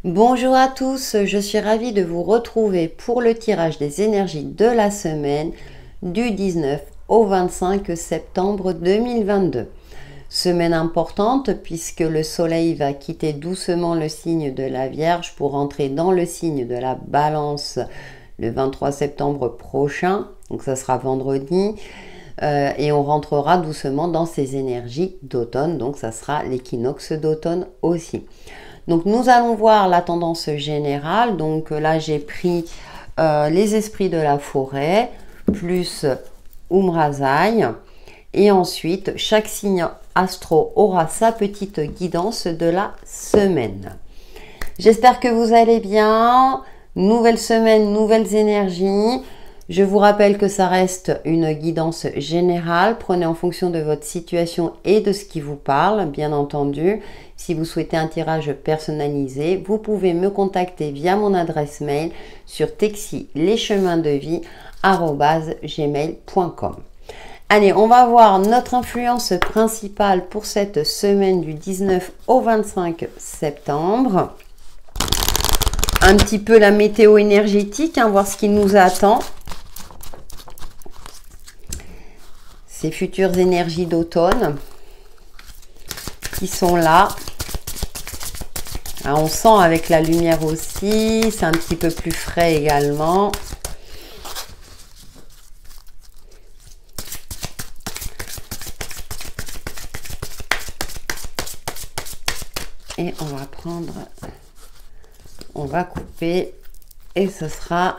Bonjour à tous, je suis ravie de vous retrouver pour le tirage des énergies de la semaine du 19 au 25 septembre 2022. Semaine importante puisque le soleil va quitter doucement le signe de la Vierge pour entrer dans le signe de la Balance le 23 septembre prochain, donc ça sera vendredi. Et on rentrera doucement dans ces énergies d'automne, donc ça sera l'équinoxe d'automne aussi. Donc nous allons voir la tendance générale. Donc là j'ai pris les esprits de la forêt plus Umrazaï. Et ensuite chaque signe astro aura sa petite guidance de la semaine. J'espère que vous allez bien. Nouvelle semaine, nouvelles énergies. Je vous rappelle que ça reste une guidance générale. Prenez en fonction de votre situation et de ce qui vous parle, bien entendu. Si vous souhaitez un tirage personnalisé, vous pouvez me contacter via mon adresse mail sur texilescheminsdevie@gmail.com. Allez, on va voir notre influence principale pour cette semaine du 19 au 25 septembre. Un petit peu la météo énergétique, voir ce qui nous attend. Ces futures énergies d'automne qui sont là. On sent avec la lumière aussi, c'est un petit peu plus frais également. Et on va couper et ce sera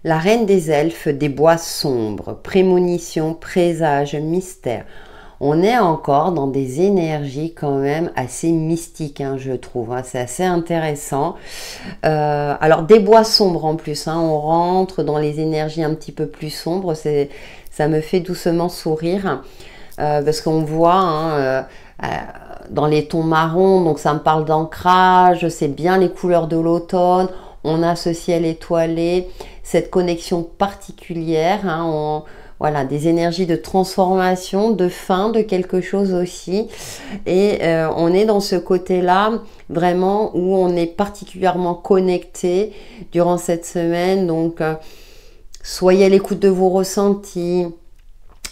la reine des elfes des bois sombres, prémonition, présage, mystère. On est encore dans des énergies quand même assez mystiques, je trouve. C'est assez intéressant. Alors des bois sombres en plus, on rentre dans les énergies un petit peu plus sombres. Ça me fait doucement sourire parce qu'on voit dans les tons marrons, donc ça me parle d'ancrage, c'est bien les couleurs de l'automne. On a ce ciel étoilé, cette connexion particulière, voilà, des énergies de transformation, de fin de quelque chose aussi. Et on est dans ce côté-là, vraiment, où on est particulièrement connecté durant cette semaine. Donc, soyez à l'écoute de vos ressentis,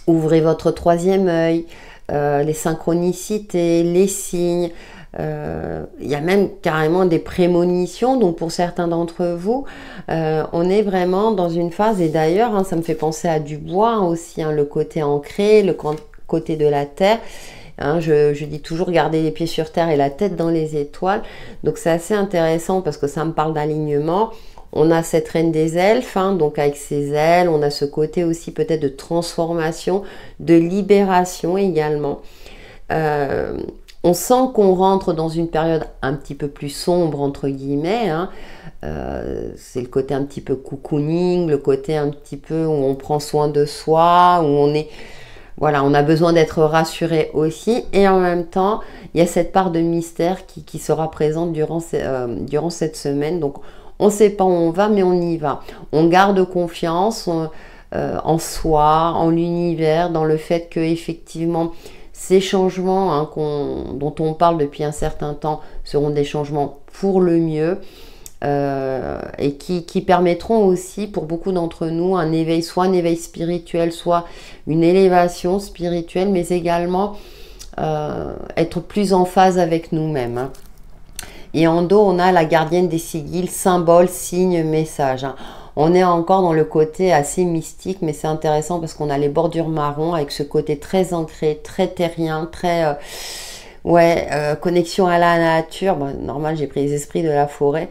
ouvrez votre troisième œil, les synchronicités, les signes. Il y a même carrément des prémonitions, donc pour certains d'entre vous, on est vraiment dans une phase, et d'ailleurs, ça me fait penser à du bois aussi, le côté ancré, le côté de la terre. Je dis toujours garder les pieds sur terre et la tête dans les étoiles. Donc c'est assez intéressant parce que ça me parle d'alignement. On a cette reine des elfes, donc avec ses ailes, on a ce côté aussi peut-être de transformation, de libération également. On sent qu'on rentre dans une période un petit peu plus sombre, entre guillemets. C'est le côté un petit peu cocooning, le côté un petit peu où on prend soin de soi, où on est... Voilà, on a besoin d'être rassuré aussi. Et en même temps, il y a cette part de mystère qui sera présente durant cette semaine. Donc, on ne sait pas où on va, mais on y va. On garde confiance en soi, en l'univers, dans le fait que effectivement ces changements dont on parle depuis un certain temps seront des changements pour le mieux et qui permettront aussi pour beaucoup d'entre nous un éveil, soit un éveil spirituel, soit une élévation spirituelle, mais également être plus en phase avec nous-mêmes. Et en dos, on a la gardienne des sigils, symbole, signe, message. On est encore dans le côté assez mystique, mais c'est intéressant parce qu'on a les bordures marron avec ce côté très ancré, très terrien, très connexion à la nature. Bon, normal, j'ai pris les esprits de la forêt,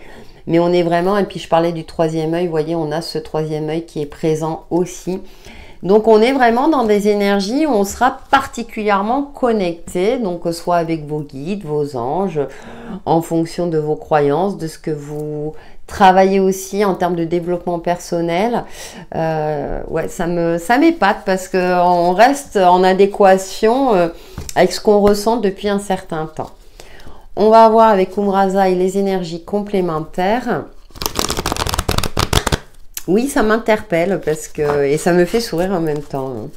mais on est vraiment, et puis je parlais du troisième œil, vous voyez, on a ce troisième œil qui est présent aussi. Donc on est vraiment dans des énergies où on sera particulièrement connecté, donc soit avec vos guides, vos anges, en fonction de vos croyances, de ce que vous travaillez aussi en termes de développement personnel. Ça m'épate parce qu'on reste en adéquation avec ce qu'on ressent depuis un certain temps. On va voir avec Umrazaï les énergies complémentaires. Oui, ça m'interpelle et ça me fait sourire en même temps.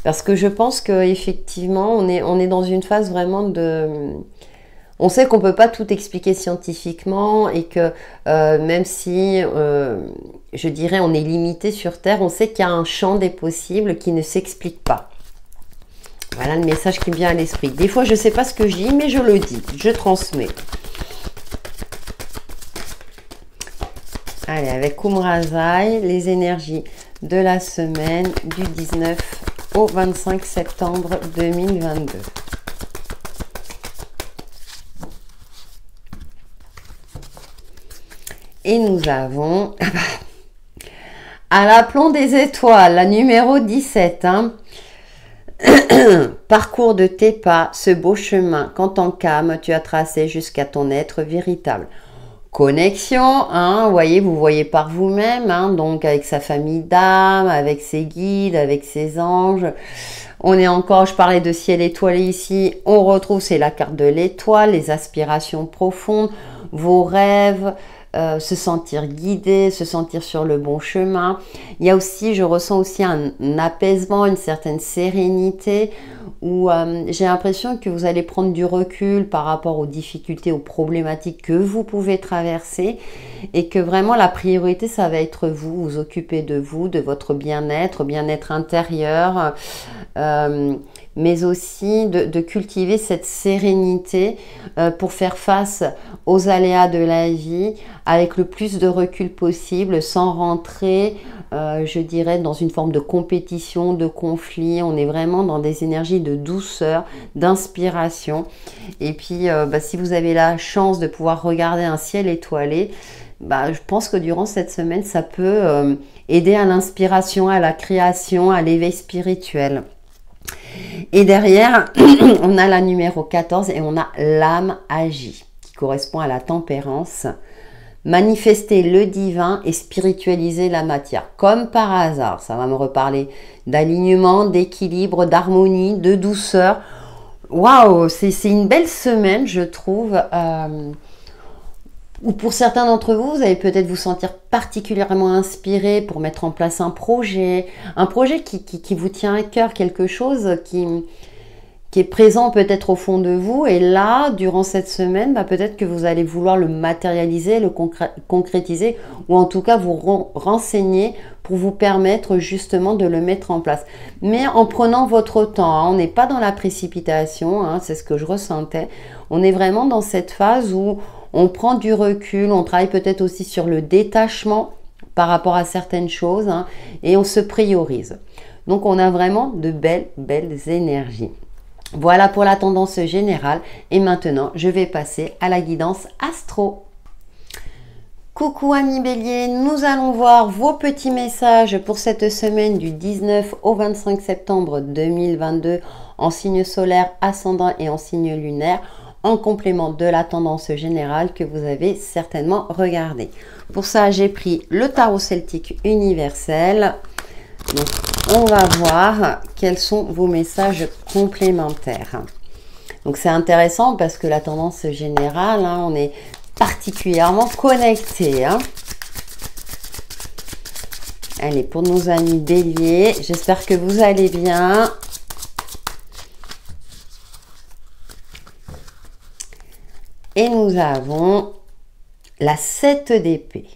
Parce que je pense qu'effectivement, on est dans une phase vraiment On sait qu'on ne peut pas tout expliquer scientifiquement et que même si, je dirais, on est limité sur Terre, on sait qu'il y a un champ des possibles qui ne s'explique pas. Voilà le message qui me vient à l'esprit. Des fois, je ne sais pas ce que je dis, mais je le dis, je transmets. Allez, avec Kumrazai, les énergies de la semaine du 19 au 25 septembre 2022. Et nous avons, à l'aplomb des étoiles, la numéro 17. Hein. Parcours de tes pas, ce beau chemin qu'en tant qu'âme, tu as tracé jusqu'à ton être véritable. Connexion, hein, vous voyez par vous-même, hein, donc avec sa famille d'âme, avec ses guides, avec ses anges. On est encore, je parlais de ciel étoilé ici, on retrouve, c'est la carte de l'étoile, les aspirations profondes, vos rêves, se sentir guidé, se sentir sur le bon chemin. Il y a aussi, je ressens aussi un apaisement, une certaine sérénité où j'ai l'impression que vous allez prendre du recul par rapport aux difficultés, aux problématiques que vous pouvez traverser et que vraiment la priorité, ça va être vous, vous occuper de vous, de votre bien-être intérieur, mais aussi de cultiver cette sérénité pour faire face aux aléas de la vie avec le plus de recul possible, sans rentrer, je dirais, dans une forme de compétition, de conflit. On est vraiment dans des énergies de douceur, d'inspiration. Et puis, si vous avez la chance de pouvoir regarder un ciel étoilé, je pense que durant cette semaine, ça peut aider à l'inspiration, à la création, à l'éveil spirituel. Et derrière, on a la numéro 14 et on a l'âme agit, qui correspond à la tempérance. Manifester le divin et spiritualiser la matière. Comme par hasard, ça va me reparler d'alignement, d'équilibre, d'harmonie, de douceur. Waouh, c'est une belle semaine, je trouve. Ou pour certains d'entre vous, vous allez peut-être vous sentir particulièrement inspiré pour mettre en place un projet qui vous tient à cœur, quelque chose qui est présent peut-être au fond de vous. Et là, durant cette semaine, peut-être que vous allez vouloir le matérialiser, le concrétiser, ou en tout cas vous renseigner pour vous permettre justement de le mettre en place. Mais en prenant votre temps, hein, on n'est pas dans la précipitation, hein, c'est ce que je ressentais. On est vraiment dans cette phase où on prend du recul, on travaille peut-être aussi sur le détachement par rapport à certaines choses, hein, et on se priorise. Donc on a vraiment de belles énergies. Voilà pour la tendance générale. Et maintenant, je vais passer à la guidance astro. Coucou amis béliers, nous allons voir vos petits messages pour cette semaine du 19 au 25 septembre 2022 en signe solaire, ascendant et en signe lunaire, en complément de la tendance générale que vous avez certainement regardée. Pour ça, j'ai pris le tarot celtique universel. Donc, on va voir quels sont vos messages complémentaires. Donc, c'est intéressant parce que la tendance générale, hein, on est particulièrement connecté. Hein. Allez, pour nos amis béliers, j'espère que vous allez bien. Et nous avons la 7 d'épée.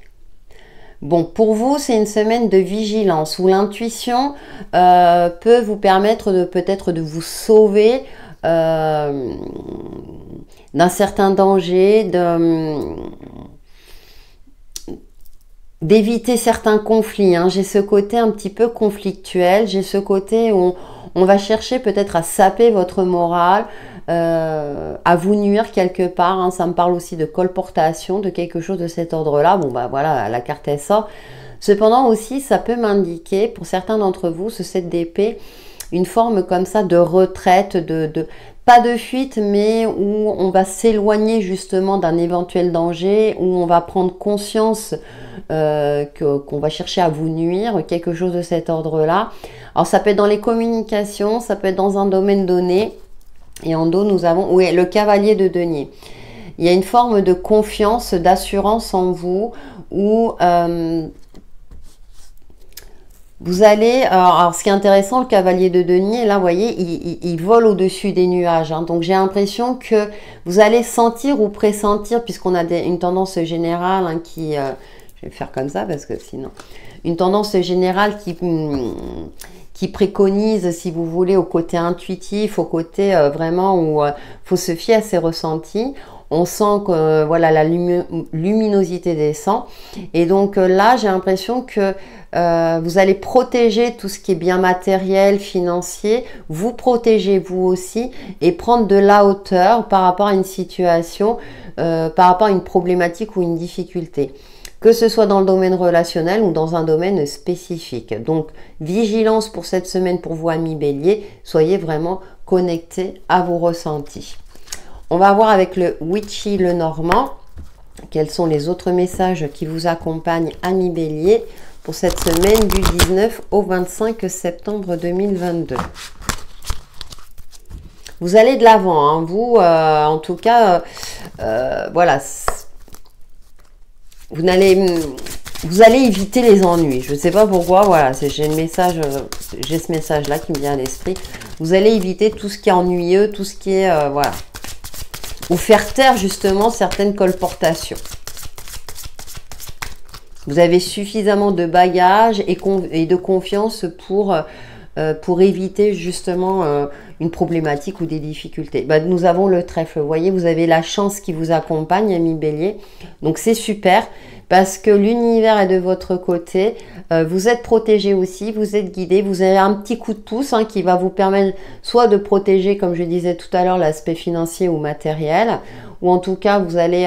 Bon, pour vous, c'est une semaine de vigilance où l'intuition peut vous permettre de peut-être de vous sauver d'un certain danger, d'éviter certains conflits. Hein. J'ai ce côté un petit peu conflictuel, j'ai ce côté où on va chercher peut-être à saper votre morale, à vous nuire quelque part, hein. Ça me parle aussi de colportation, de quelque chose de cet ordre-là. Bon, voilà, la carte elle sort. Cependant aussi, ça peut m'indiquer, pour certains d'entre vous, ce 7 d'épée, une forme comme ça de retraite, pas de fuite, mais où on va s'éloigner justement d'un éventuel danger, où on va prendre conscience qu'on va chercher à vous nuire, quelque chose de cet ordre-là. Alors, ça peut être dans les communications, ça peut être dans un domaine donné. Et en dos, nous avons le cavalier de denier. Il y a une forme de confiance, d'assurance en vous, où Vous allez, alors ce qui est intéressant, le cavalier de denier, là, vous voyez, il vole au-dessus des nuages. Hein. Donc j'ai l'impression que vous allez sentir ou pressentir, puisqu'on a une tendance générale hein, qui... je vais faire comme ça parce que sinon... Une tendance générale qui préconise, si vous voulez, au côté intuitif, au côté vraiment où faut se fier à ses ressentis. On sent que voilà la luminosité descend. Et donc là, j'ai l'impression que vous allez protéger tout ce qui est bien matériel, financier, vous protéger vous aussi et prendre de la hauteur par rapport à une situation, par rapport à une problématique ou une difficulté. Que ce soit dans le domaine relationnel ou dans un domaine spécifique. Donc, vigilance pour cette semaine pour vous, amis Bélier. Soyez vraiment connectés à vos ressentis. On va voir avec le Witchy le Normand. Quels sont les autres messages qui vous accompagnent, amis Bélier, pour cette semaine du 19 au 25 septembre 2022. Vous allez de l'avant, hein. Vous, en tout cas, voilà... Vous allez éviter les ennuis. Je ne sais pas pourquoi, voilà, j'ai ce message-là qui me vient à l'esprit. Vous allez éviter tout ce qui est ennuyeux, tout ce qui est, voilà. Ou faire taire justement certaines colportations. Vous avez suffisamment de bagages et de confiance pour éviter justement une problématique ou des difficultés. Bah, nous avons le trèfle, vous voyez, vous avez la chance qui vous accompagne, ami Bélier. Donc c'est super parce que l'univers est de votre côté. Vous êtes protégé aussi, vous êtes guidé. Vous avez un petit coup de pouce hein, qui va vous permettre soit de protéger, comme je disais tout à l'heure, l'aspect financier ou matériel, ou en tout cas vous allez...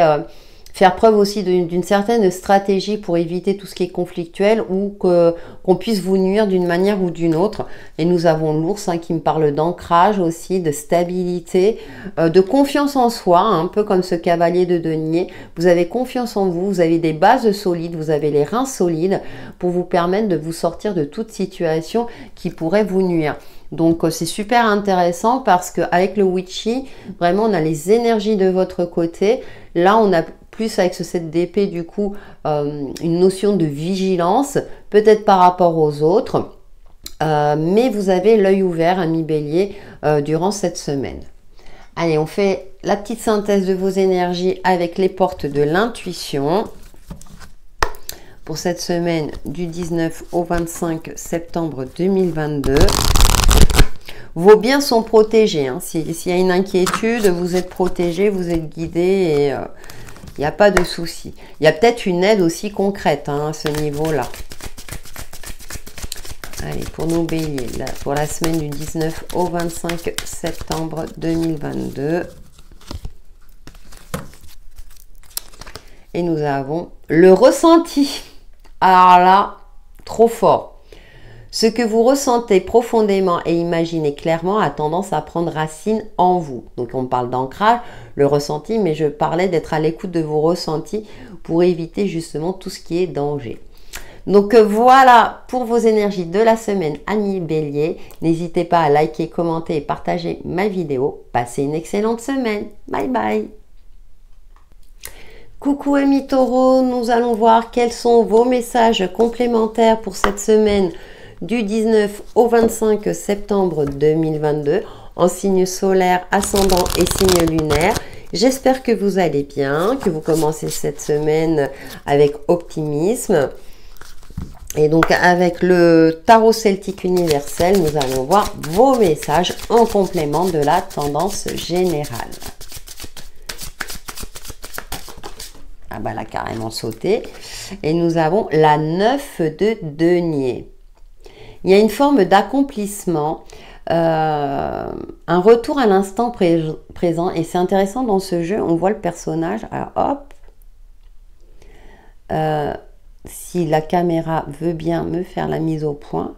faire preuve aussi d'une certaine stratégie pour éviter tout ce qui est conflictuel ou qu'on puisse vous nuire d'une manière ou d'une autre. Et nous avons l'ours hein, qui me parle d'ancrage aussi, de stabilité, de confiance en soi, un peu comme ce cavalier de denier. Vous avez confiance en vous, vous avez des bases solides, vous avez les reins solides pour vous permettre de vous sortir de toute situation qui pourrait vous nuire. Donc c'est super intéressant parce qu'avec le Witchy, vraiment on a les énergies de votre côté. Là on a plus avec ce 7 d'épée du coup une notion de vigilance, peut-être par rapport aux autres. Mais vous avez l'œil ouvert, ami Bélier, durant cette semaine. Allez, on fait la petite synthèse de vos énergies avec les portes de l'intuition. Pour cette semaine du 19 au 25 septembre 2022. Vos biens sont protégés. Hein. S'il y a une inquiétude, vous êtes protégé, vous êtes guidé et il n'y a pas de souci. Il y a peut-être une aide aussi concrète hein, à ce niveau-là. Allez, pour nos béliers, là, pour la semaine du 19 au 25 septembre 2022. Et nous avons le ressenti. Alors là, trop fort. Ce que vous ressentez profondément et imaginez clairement a tendance à prendre racine en vous. Donc on parle d'ancrage, le ressenti, mais je parlais d'être à l'écoute de vos ressentis pour éviter justement tout ce qui est danger. Donc voilà pour vos énergies de la semaine, amis Bélier. N'hésitez pas à liker, commenter et partager ma vidéo. Passez une excellente semaine. Bye bye. Coucou amis Taureaux, nous allons voir quels sont vos messages complémentaires pour cette semaine du 19 au 25 septembre 2022 en signe solaire, ascendant et signe lunaire. J'espère que vous allez bien, que vous commencez cette semaine avec optimisme. Et donc avec le tarot celtique universel, nous allons voir vos messages en complément de la tendance générale. Ah bah là carrément sauté. Et nous avons la 9 de denier. Il y a une forme d'accomplissement, un retour à l'instant présent. Et c'est intéressant dans ce jeu, on voit le personnage. Alors hop, si la caméra veut bien me faire la mise au point.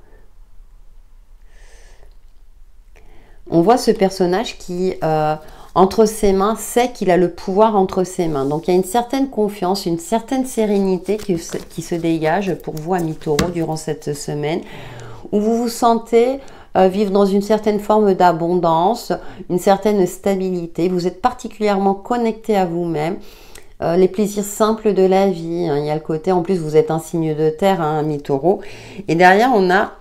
On voit ce personnage qui, entre ses mains, sait qu'il a le pouvoir entre ses mains. Donc il y a une certaine confiance, une certaine sérénité qui se dégage pour vous, amis Taureaux, durant cette semaine, où vous vous sentez vivre dans une certaine forme d'abondance, une certaine stabilité. Vous êtes particulièrement connecté à vous-même. les plaisirs simples de la vie. Hein. Il y a le côté, en plus vous êtes un signe de terre, hein, ami Taureau. Et derrière on a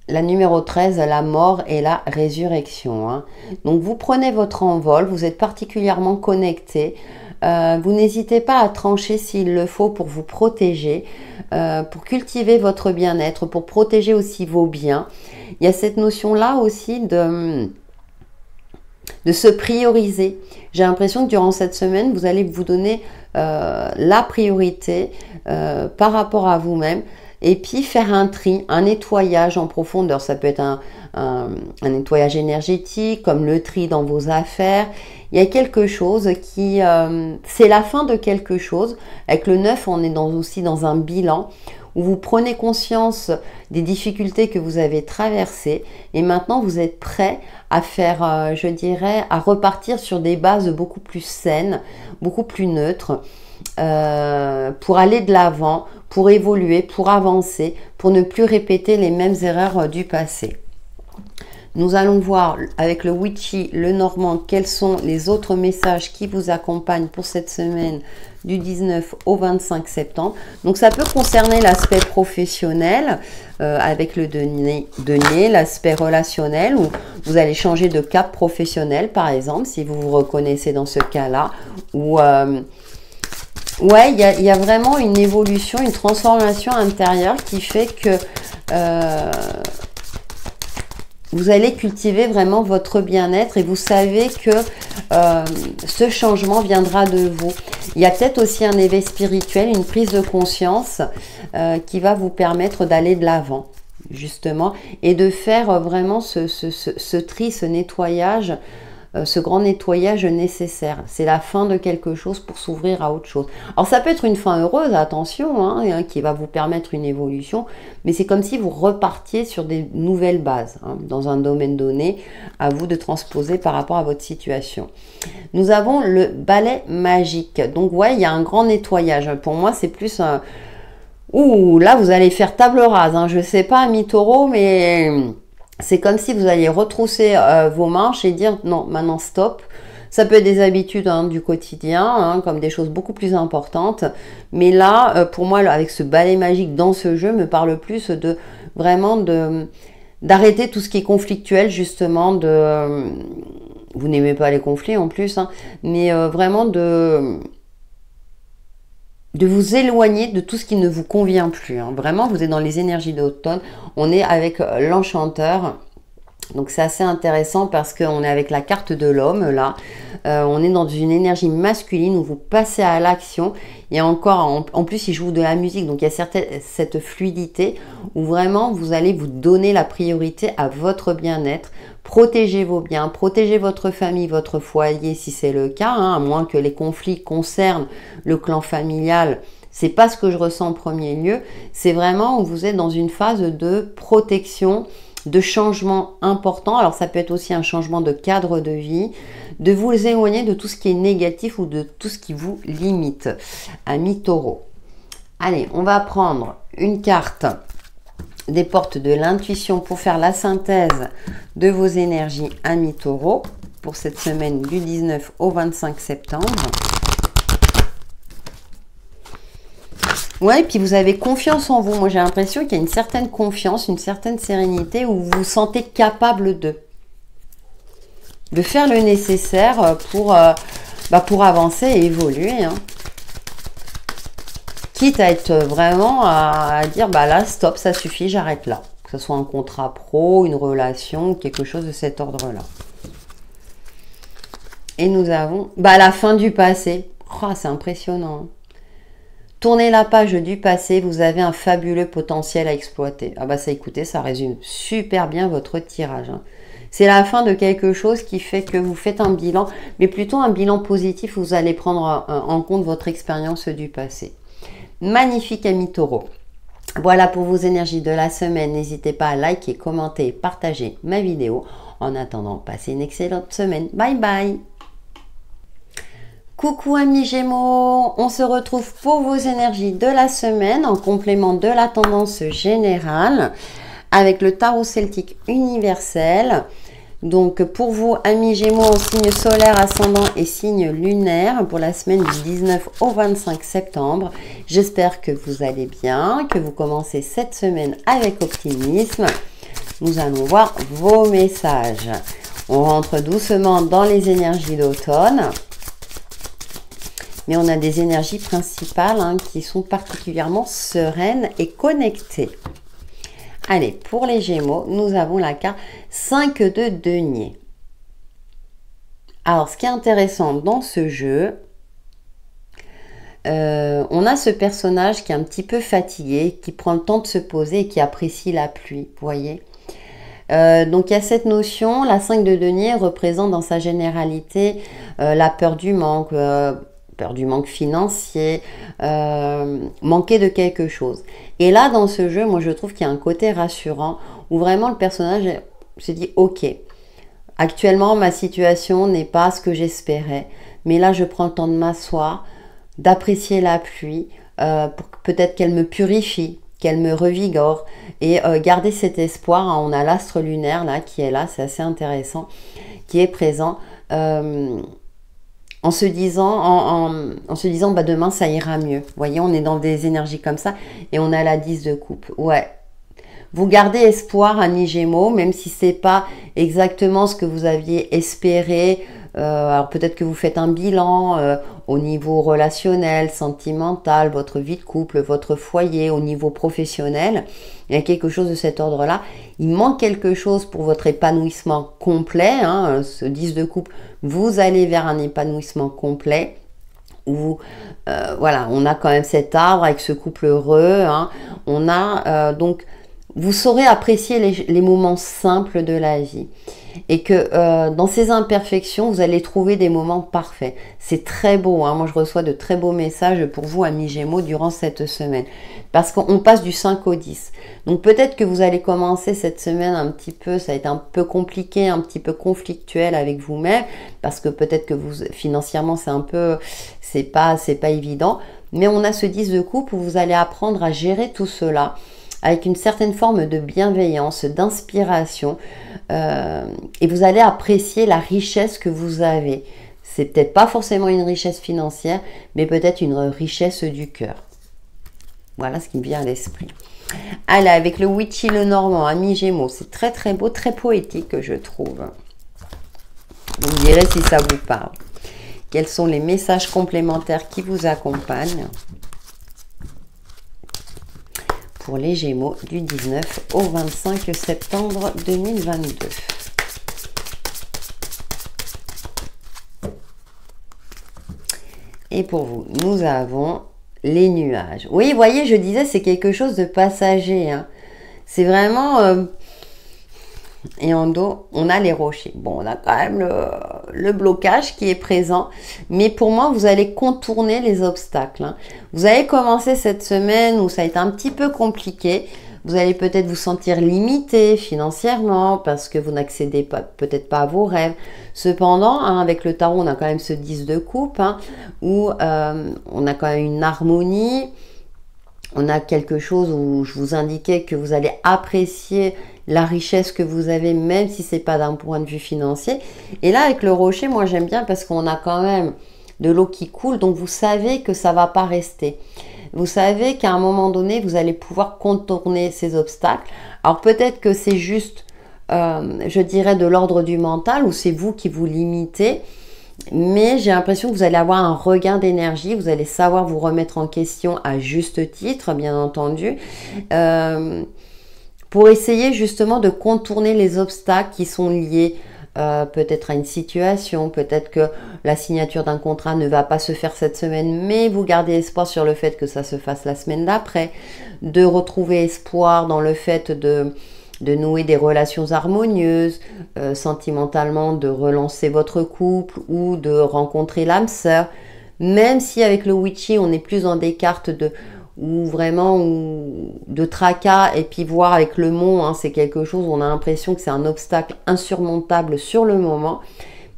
la numéro 13, la mort et la résurrection. Hein. Donc vous prenez votre envol, vous êtes particulièrement connecté. Vous n'hésitez pas à trancher s'il le faut pour vous protéger, pour cultiver votre bien-être, pour protéger aussi vos biens. Il y a cette notion-là aussi de se prioriser. J'ai l'impression que durant cette semaine, vous allez vous donner la priorité par rapport à vous-même. Et puis faire un tri, un nettoyage en profondeur. Ça peut être un nettoyage énergétique, comme le tri dans vos affaires. Il y a quelque chose qui... c'est la fin de quelque chose. Avec le 9, on est aussi dans un bilan où vous prenez conscience des difficultés que vous avez traversées. Et maintenant, vous êtes prêt à faire, je dirais, à repartir sur des bases beaucoup plus saines, beaucoup plus neutres. Pour aller de l'avant, pour évoluer, pour avancer, pour ne plus répéter les mêmes erreurs du passé. Nous allons voir avec le Witchy, le Normand, quels sont les autres messages qui vous accompagnent pour cette semaine du 19 au 25 septembre. Donc ça peut concerner l'aspect professionnel avec le denier, l'aspect relationnel où vous allez changer de cap professionnel par exemple, si vous vous reconnaissez dans ce cas-là, ou... ouais, il y a vraiment une évolution, une transformation intérieure qui fait que vous allez cultiver vraiment votre bien-être et vous savez que ce changement viendra de vous. Il y a peut-être aussi un éveil spirituel, une prise de conscience qui va vous permettre d'aller de l'avant, justement, et de faire vraiment ce tri, ce nettoyage, ce grand nettoyage nécessaire. C'est la fin de quelque chose pour s'ouvrir à autre chose. Alors ça peut être une fin heureuse, attention, hein, qui va vous permettre une évolution, mais c'est comme si vous repartiez sur des nouvelles bases, hein, dans un domaine donné, à vous de transposer par rapport à votre situation. Nous avons le balai magique. Donc ouais, il y a un grand nettoyage. Pour moi, c'est plus un... Ouh, là, vous allez faire table rase. Hein. Je ne sais pas, ami Taureau, mais... c'est comme si vous alliez retrousser vos manches et dire non, maintenant stop. Ça peut être des habitudes hein, du quotidien, hein, comme des choses beaucoup plus importantes. Mais là, pour moi, avec ce balai magique dans ce jeu, me parle plus de vraiment d'arrêter tout ce qui est conflictuel, justement. Vous n'aimez pas les conflits en plus, hein, mais vraiment de vous éloigner de tout ce qui ne vous convient plus. Hein. Vraiment, vous êtes dans les énergies d'automne. On est avec l'enchanteur. Donc, c'est assez intéressant parce qu'on est avec la carte de l'homme, là. On est dans une énergie masculine où vous passez à l'action. Et encore, en plus, il joue de la musique. Donc, il y a cette fluidité où vraiment, vous allez vous donner la priorité à votre bien-être. Protégez vos biens, protégez votre famille, votre foyer si c'est le cas, hein, à moins que les conflits concernent le clan familial. C'est pas ce que je ressens en premier lieu. C'est vraiment où vous êtes dans une phase de protection, de changement important. Alors ça peut être aussi un changement de cadre de vie, de vous éloigner de tout ce qui est négatif ou de tout ce qui vous limite. Ami Taureau. Allez, on va prendre une carte des portes de l'intuition pour faire la synthèse de vos énergies, ami Taureau, pour cette semaine du 19 au 25 septembre. Ouais, et puis vous avez confiance en vous. Moi, j'ai l'impression qu'il y a une certaine confiance, une certaine sérénité où vous vous sentez capable de faire le nécessaire pour avancer et évoluer. Hein. Quitte à être vraiment à dire, bah là, stop, ça suffit, j'arrête là. Que ce soit un contrat pro, une relation, quelque chose de cet ordre-là. Et nous avons la fin du passé. Oh, c'est impressionnant. Tournez la page du passé, vous avez un fabuleux potentiel à exploiter. Ah bah ça, écoutez, ça résume super bien votre tirage. Hein. C'est la fin de quelque chose qui fait que vous faites un bilan, mais plutôt un bilan positif où vous allez prendre en compte votre expérience du passé. Magnifique, ami Taureau. Voilà pour vos énergies de la semaine. N'hésitez pas à liker, commenter, partager ma vidéo. En attendant, passez une excellente semaine. Bye bye. Coucou amis Gémeaux, on se retrouve pour vos énergies de la semaine en complément de la tendance générale avec le tarot celtique universel. Donc pour vous, amis Gémeaux en signe solaire, ascendant et signe lunaire, pour la semaine du 19 au 25 septembre, j'espère que vous allez bien, que vous commencez cette semaine avec optimisme. Nous allons voir vos messages. On rentre doucement dans les énergies d'automne, mais on a des énergies principales qui sont particulièrement sereines et connectées. Allez, pour les Gémeaux, nous avons la carte 5 de denier. Alors, ce qui est intéressant dans ce jeu, on a ce personnage qui est un petit peu fatigué, qui prend le temps de se poser et qui apprécie la pluie, vous voyez. Donc, il y a cette notion, la 5 de denier représente dans sa généralité la peur du manque financier, manquer de quelque chose. Et là, dans ce jeu, moi, je trouve qu'il y a un côté rassurant où vraiment le personnage se dit « Ok, actuellement, ma situation n'est pas ce que j'espérais, mais là, je prends le temps de m'asseoir, d'apprécier la pluie, peut-être qu'elle me purifie, qu'elle me revigore et garder cet espoir. On a l'astre lunaire là qui est là, c'est assez intéressant, qui est présent. En se disant bah demain ça ira mieux. Vous voyez, on est dans des énergies comme ça et on a la 10 de coupe. Ouais. Vous gardez espoir, amis Gémeaux, même si c'est pas exactement ce que vous aviez espéré. Alors peut-être que vous faites un bilan au niveau relationnel, sentimental, votre vie de couple, votre foyer, au niveau professionnel. Il y a quelque chose de cet ordre-là. Il manque quelque chose pour votre épanouissement complet. Ce 10 de coupe, vous allez vers un épanouissement complet. Où, voilà, on a quand même cet arbre avec ce couple heureux. On a donc... Vous saurez apprécier les moments simples de la vie et que dans ces imperfections, vous allez trouver des moments parfaits. C'est très beau. Moi, je reçois de très beaux messages pour vous, amis Gémeaux, durant cette semaine. Parce qu'on passe du 5 au 10. Donc, peut-être que vous allez commencer cette semaine un petit peu, ça va être un peu compliqué, un petit peu conflictuel avec vous-même. Parce que peut-être que financièrement, c'est pas évident. Mais on a ce 10 de coupe où vous allez apprendre à gérer tout cela avec une certaine forme de bienveillance, d'inspiration, et vous allez apprécier la richesse que vous avez. C'est peut-être pas forcément une richesse financière, mais peut-être une richesse du cœur. Voilà ce qui me vient à l'esprit. Allez, avec le Witchy le Normand, ami Gémeaux, c'est très très beau, très poétique, je trouve. Vous me direz si ça vous parle. Quels sont les messages complémentaires qui vous accompagnent pour les Gémeaux du 19 au 25 septembre 2022. Et pour vous, nous avons les nuages. Oui, vous voyez, je disais, c'est quelque chose de passager. C'est vraiment... Et en dos, on a les rochers. Bon, on a quand même le blocage qui est présent. Mais pour moi, vous allez contourner les obstacles. Vous allez commencer cette semaine où ça a été un petit peu compliqué. Vous allez peut-être vous sentir limité financièrement parce que vous n'accédez peut-être pas à vos rêves. Cependant, avec le tarot, on a quand même ce 10 de coupe où on a quand même une harmonie. On a quelque chose où je vous indiquais que vous allez apprécier la richesse que vous avez, même si c'est pas d'un point de vue financier. Et là, avec le rocher, moi j'aime bien parce qu'on a quand même de l'eau qui coule, donc vous savez que ça va pas rester. Vous savez qu'à un moment donné, vous allez pouvoir contourner ces obstacles. Alors peut-être que c'est juste, je dirais, de l'ordre du mental, ou c'est vous qui vous limitez. Mais j'ai l'impression que vous allez avoir un regain d'énergie, vous allez savoir vous remettre en question à juste titre, bien entendu, pour essayer justement de contourner les obstacles qui sont liés peut-être à une situation, peut-être que la signature d'un contrat ne va pas se faire cette semaine, mais vous gardez espoir sur le fait que ça se fasse la semaine d'après, de retrouver espoir dans le fait de nouer des relations harmonieuses, sentimentalement, de relancer votre couple ou de rencontrer l'âme sœur. Même si avec le Witchy, on est plus dans des cartes de tracas, et puis voir avec le mont, c'est quelque chose où on a l'impression que c'est un obstacle insurmontable sur le moment.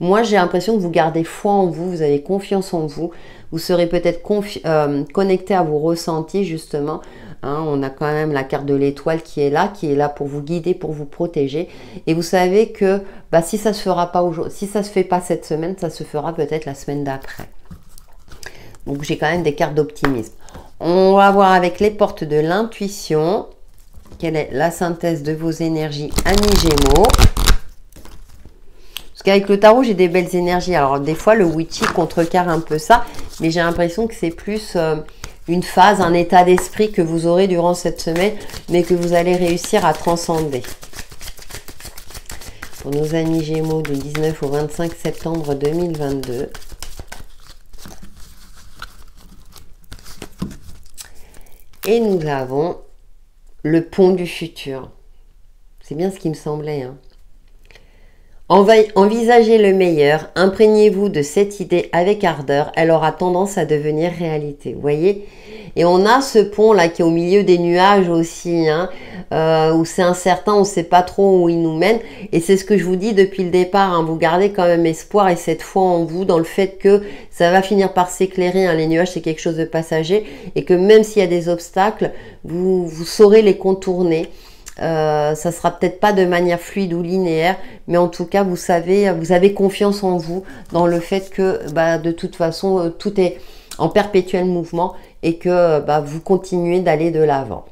Moi, j'ai l'impression que vous gardez foi en vous, vous avez confiance en vous, vous serez peut-être connecté à vos ressentis justement Hein, on a quand même la carte de l'étoile qui est là pour vous guider, pour vous protéger. Et vous savez que bah, si ça se fera pas aujourd'hui, si ça se fait pas cette semaine, ça se fera peut-être la semaine d'après. Donc j'ai quand même des cartes d'optimisme. On va voir avec les portes de l'intuition. Quelle est la synthèse de vos énergies, amis Gémeaux? Parce qu'avec le tarot, j'ai des belles énergies. Alors, des fois, le witchy contrecarre un peu ça. Mais j'ai l'impression que c'est plus une phase, un état d'esprit que vous aurez durant cette semaine, mais que vous allez réussir à transcender. Pour nos amis Gémeaux du 19 au 25 septembre 2022. Et nous avons le pont du futur. C'est bien ce qui me semblait, hein. Envisagez le meilleur, imprégnez-vous de cette idée avec ardeur, elle aura tendance à devenir réalité. Vous voyez? Et on a ce pont-là qui est au milieu des nuages aussi, hein, où c'est incertain, on ne sait pas trop où il nous mène. Et c'est ce que je vous dis depuis le départ, hein, vous gardez quand même espoir et cette foi en vous, dans le fait que ça va finir par s'éclairer. Hein, les nuages, c'est quelque chose de passager et que même s'il y a des obstacles, vous saurez les contourner. Ça sera peut-être pas de manière fluide ou linéaire, mais en tout cas, vous savez, vous avez confiance en vous, dans le fait que bah, de toute façon, tout est en perpétuel mouvement et que bah, vous continuez d'aller de l'avant.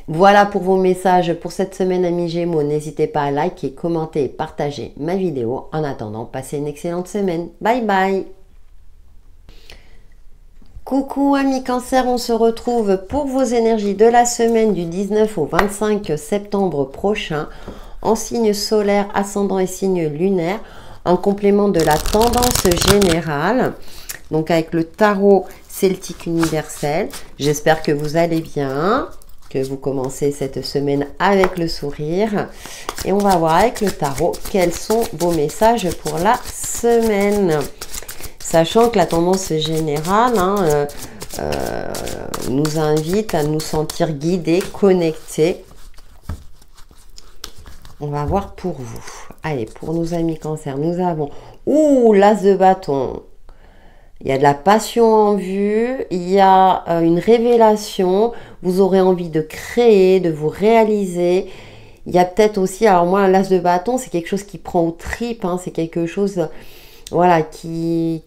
Voilà pour vos messages pour cette semaine, amis Gémeaux. N'hésitez pas à liker, commenter et partager ma vidéo. En attendant, passez une excellente semaine. Bye bye! Coucou amis Cancer, on se retrouve pour vos énergies de la semaine du 19 au 25 septembre prochain en signe solaire, ascendant et signe lunaire, en complément de la tendance générale, donc avec le tarot celtique universel. J'espère que vous allez bien, que vous commencez cette semaine avec le sourire. Et on va voir avec le tarot quels sont vos messages pour la semaine. Sachant que la tendance générale nous invite à nous sentir guidés, connectés. On va voir pour vous. Allez, pour nos amis Cancer, nous avons l'As de bâton. Il y a de la passion en vue, il y a une révélation. Vous aurez envie de créer, de vous réaliser. Il y a peut-être aussi, alors moi, l'As de bâton, c'est quelque chose qui prend aux tripes, hein, c'est quelque chose... Voilà, qui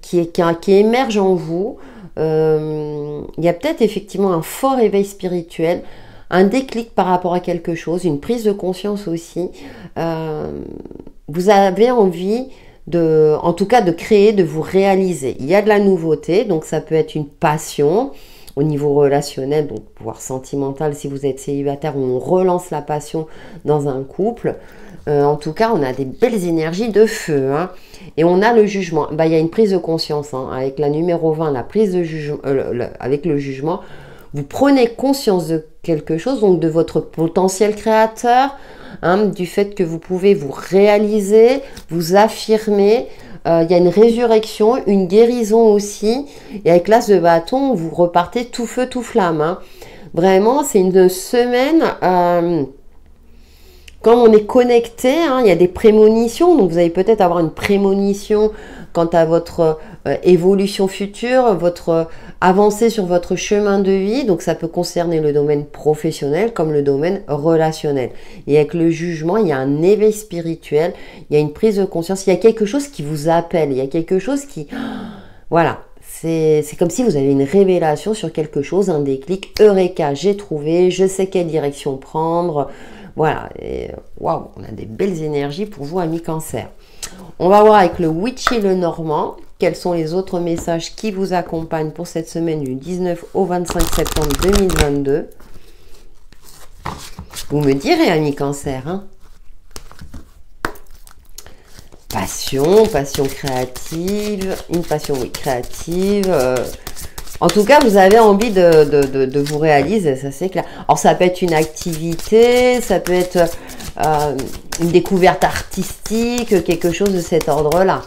émerge en vous. Il y a peut-être effectivement un fort éveil spirituel, un déclic par rapport à quelque chose, une prise de conscience aussi. Vous avez envie en tout cas de créer, de vous réaliser. Il y a de la nouveauté, donc ça peut être une passion au niveau relationnel, donc voire sentimental si vous êtes célibataire, où on relance la passion dans un couple. En tout cas, on a des belles énergies de feu. Hein. Et on a le jugement. Bah, il y a une prise de conscience. Hein. Avec la numéro 20, la prise de jugement, avec le jugement, vous prenez conscience de quelque chose, donc de votre potentiel créateur, hein, du fait que vous pouvez vous réaliser, vous affirmer. Il y a une résurrection, une guérison aussi. Et avec l'As de bâton, vous repartez tout feu, tout flamme. Hein. Vraiment, c'est une semaine... Quand on est connecté, hein, il y a des prémonitions, donc vous allez peut-être avoir une prémonition quant à votre évolution future, votre avancée sur votre chemin de vie, donc ça peut concerner le domaine professionnel comme le domaine relationnel. Et avec le jugement, il y a un éveil spirituel, il y a une prise de conscience, il y a quelque chose qui vous appelle, il y a quelque chose qui... Voilà, c'est comme si vous avez une révélation sur quelque chose, un déclic, Eureka, j'ai trouvé, je sais quelle direction prendre... Voilà, et waouh, on a des belles énergies pour vous, amis Cancer. On va voir avec le Witchy le Normand, quels sont les autres messages qui vous accompagnent pour cette semaine du 19 au 25 septembre 2022. Vous me direz, amis Cancer, hein. Passion créative, une passion, oui, créative... En tout cas, vous avez envie de vous réaliser, ça c'est clair. Alors, ça peut être une activité, ça peut être une découverte artistique, quelque chose de cet ordre-là.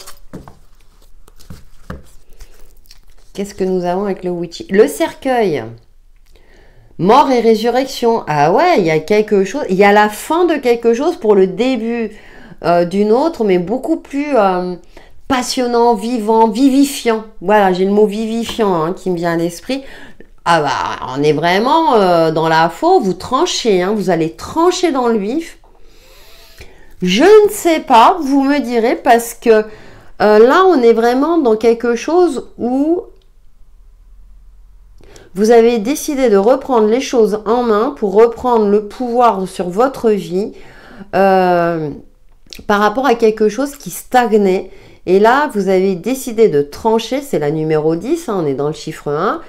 Qu'est-ce que nous avons avec le Witchy? Le cercueil. Mort et résurrection. Ah ouais, il y a quelque chose. Il y a la fin de quelque chose pour le début d'une autre, mais beaucoup plus... passionnant, vivant, vivifiant. Voilà, j'ai le mot vivifiant hein, qui me vient à l'esprit. Ah bah, on est vraiment dans la faux, vous tranchez, hein, vous allez trancher dans le vif. Je ne sais pas, vous me direz, parce que là, on est vraiment dans quelque chose où vous avez décidé de reprendre les choses en main pour reprendre le pouvoir sur votre vie par rapport à quelque chose qui stagnait. Et là, vous avez décidé de trancher, c'est la numéro 10, hein, on est dans le chiffre 1,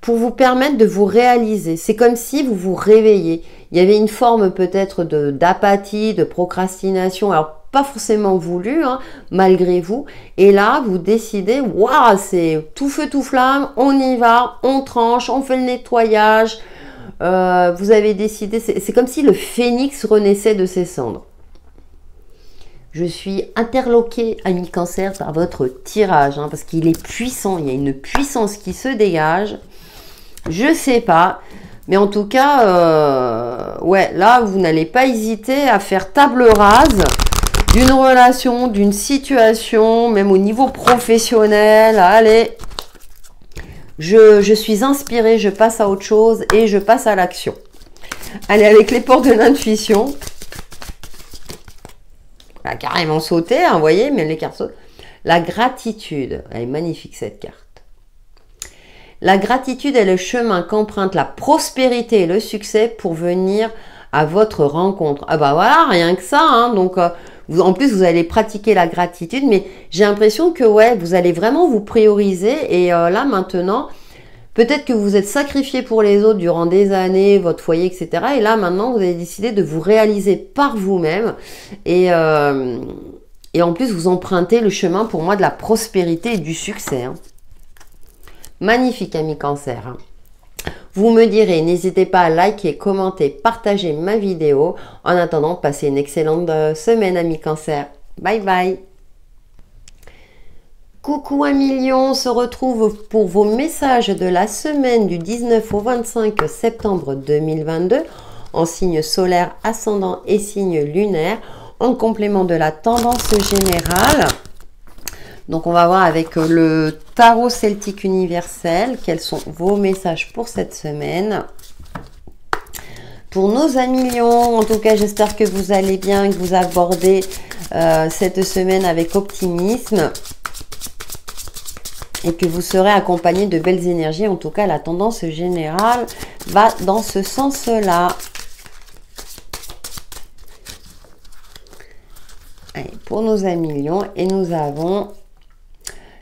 pour vous permettre de vous réaliser. C'est comme si vous vous réveillez. Il y avait une forme peut-être d'apathie, de procrastination, alors pas forcément voulu, hein, malgré vous. Et là, vous décidez, waouh, c'est tout feu, tout flamme, on y va, on tranche, on fait le nettoyage. Vous avez décidé, c'est comme si le phénix renaissait de ses cendres. Je suis interloquée, ami Cancer, par votre tirage, hein, parce qu'il est puissant, il y a une puissance qui se dégage. Je sais pas, mais en tout cas, ouais, là, vous n'allez pas hésiter à faire table rase d'une relation, d'une situation, même au niveau professionnel. Allez, je suis inspirée, je passe à autre chose et je passe à l'action. Allez, avec les portes de l'intuition. Elle a carrément sauté, hein, vous voyez, mais les cartes sautent. La gratitude, elle est magnifique cette carte. La gratitude est le chemin qu'emprunte la prospérité et le succès pour venir à votre rencontre. Ah bah voilà, rien que ça, hein, donc en plus vous allez pratiquer la gratitude, mais j'ai l'impression que ouais, vous allez vraiment vous prioriser et là maintenant, peut-être que vous êtes sacrifié pour les autres durant des années, votre foyer, etc. Et là, maintenant, vous avez décidé de vous réaliser par vous-même. Et en plus, vous empruntez le chemin, pour moi, de la prospérité et du succès. Hein. Magnifique, ami Cancer. Hein. Vous me direz, n'hésitez pas à liker, commenter, partager ma vidéo. En attendant, passez une excellente semaine, ami Cancer. Bye bye. Coucou 1 million, on se retrouve pour vos messages de la semaine du 19 au 25 septembre 2022 en signe solaire, ascendant et signe lunaire en complément de la tendance générale. Donc on va voir avec le tarot celtique universel quels sont vos messages pour cette semaine. Pour nos 1 million, en tout cas j'espère que vous allez bien, que vous abordez cette semaine avec optimisme. Et que vous serez accompagné de belles énergies. En tout cas, la tendance générale va dans ce sens-là. Allez, pour nos 1 million, et nous avons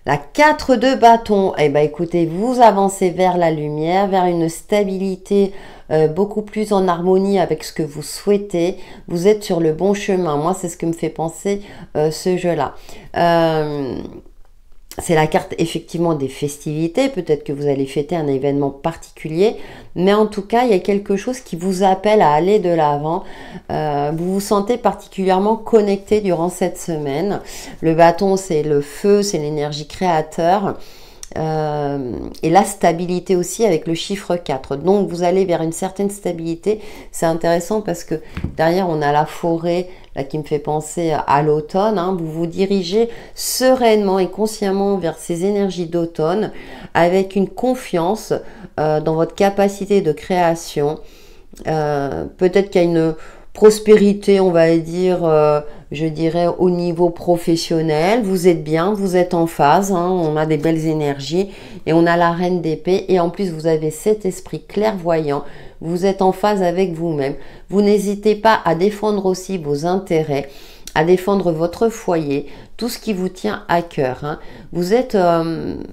la 4 de bâton. Eh bien, écoutez, vous avancez vers la lumière, vers une stabilité beaucoup plus en harmonie avec ce que vous souhaitez. Vous êtes sur le bon chemin. Moi, c'est ce que me fait penser ce jeu-là. C'est la carte effectivement des festivités, peut-être que vous allez fêter un événement particulier, mais en tout cas, il y a quelque chose qui vous appelle à aller de l'avant. Vous vous sentez particulièrement connecté durant cette semaine. Le bâton, c'est le feu, c'est l'énergie créateur. Et la stabilité aussi avec le chiffre 4. Donc, vous allez vers une certaine stabilité. C'est intéressant parce que derrière, on a la forêt là, qui me fait penser à l'automne. Hein. Vous vous dirigez sereinement et consciemment vers ces énergies d'automne avec une confiance dans votre capacité de création. Peut-être qu'il y a une prospérité, on va dire, je dirais, au niveau professionnel. Vous êtes bien, vous êtes en phase, hein, on a des belles énergies et on a la reine d'épée. Et en plus, vous avez cet esprit clairvoyant. Vous êtes en phase avec vous-même. Vous n'hésitez pas à défendre aussi vos intérêts, à défendre votre foyer, tout ce qui vous tient à cœur. Hein. Vous êtes... vous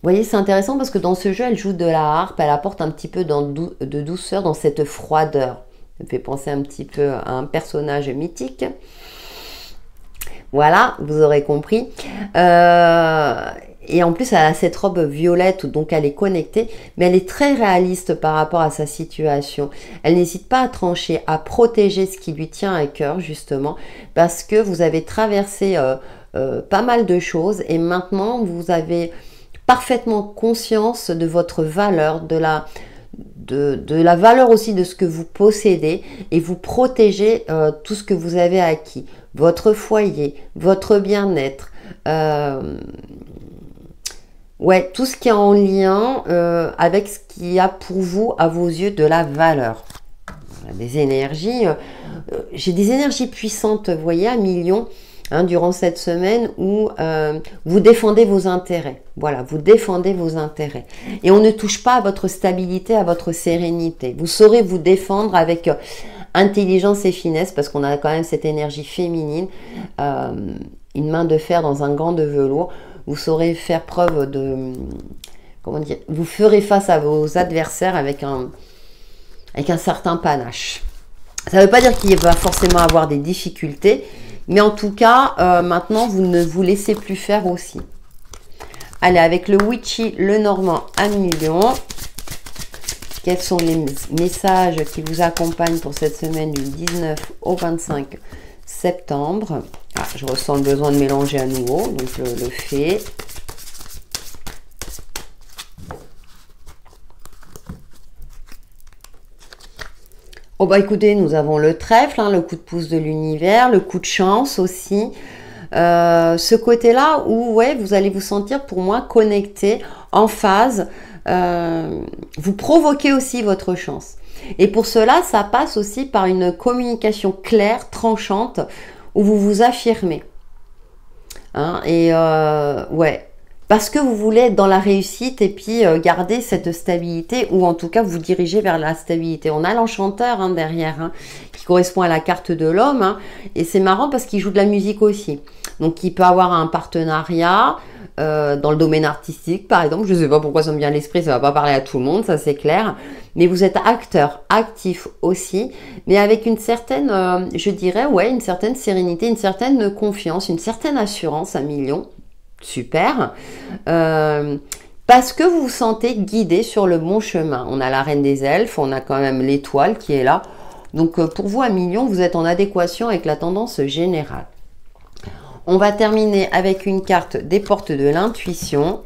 voyez, c'est intéressant parce que dans ce jeu, elle joue de la harpe, elle apporte un petit peu de douceur dans cette froideur. Ça me fait penser un petit peu à un personnage mythique. Voilà, vous aurez compris. Et en plus, elle a cette robe violette, donc elle est connectée, mais elle est très réaliste par rapport à sa situation. Elle n'hésite pas à trancher, à protéger ce qui lui tient à cœur, justement, parce que vous avez traversé pas mal de choses et maintenant, vous avez parfaitement conscience de votre valeur, de la valeur aussi de ce que vous possédez et vous protégez tout ce que vous avez acquis, votre foyer, votre bien-être, Ouais, tout ce qui est en lien avec ce qui a pour vous, à vos yeux, de la valeur. Des énergies, j'ai des énergies puissantes, vous voyez, à millions, hein, durant cette semaine où vous défendez vos intérêts. Voilà, vous défendez vos intérêts. Et on ne touche pas à votre stabilité, à votre sérénité. Vous saurez vous défendre avec intelligence et finesse, parce qu'on a quand même cette énergie féminine, une main de fer dans un gant de velours. Vous saurez faire preuve de... Comment dire? Vous ferez face à vos adversaires avec un certain panache. Ça ne veut pas dire qu'il va forcément avoir des difficultés, mais en tout cas, maintenant, vous ne vous laissez plus faire aussi. Allez, avec le Witchy, le Normand à million. Quels sont les messages qui vous accompagnent pour cette semaine du 19 au 25 septembre? Ah, je ressens le besoin de mélanger à nouveau, donc je le fais. Oh bah écoutez, nous avons le trèfle, hein, le coup de pouce de l'univers, le coup de chance aussi. Ce côté-là où ouais, vous allez vous sentir pour moi connecté, en phase. Vous provoquez aussi votre chance. Et pour cela, ça passe aussi par une communication claire, tranchante, où vous vous affirmez. Hein, et ouais, parce que vous voulez être dans la réussite et puis garder cette stabilité, ou en tout cas vous diriger vers la stabilité. On a l'enchanteur hein, derrière, hein, qui correspond à la carte de l'homme, hein, et c'est marrant parce qu'il joue de la musique aussi. Donc il peut avoir un partenariat dans le domaine artistique par exemple, je ne sais pas pourquoi ça me vient à l'esprit, ça ne va pas parler à tout le monde, ça c'est clair, mais vous êtes acteur, actif aussi, mais avec une certaine, je dirais, ouais, une certaine sérénité, une certaine confiance, une certaine assurance à million. Super, parce que vous vous sentez guidé sur le bon chemin. On a la reine des elfes, on a quand même l'étoile qui est là. Donc pour vous à million, vous êtes en adéquation avec la tendance générale. On va terminer avec une carte des portes de l'intuition.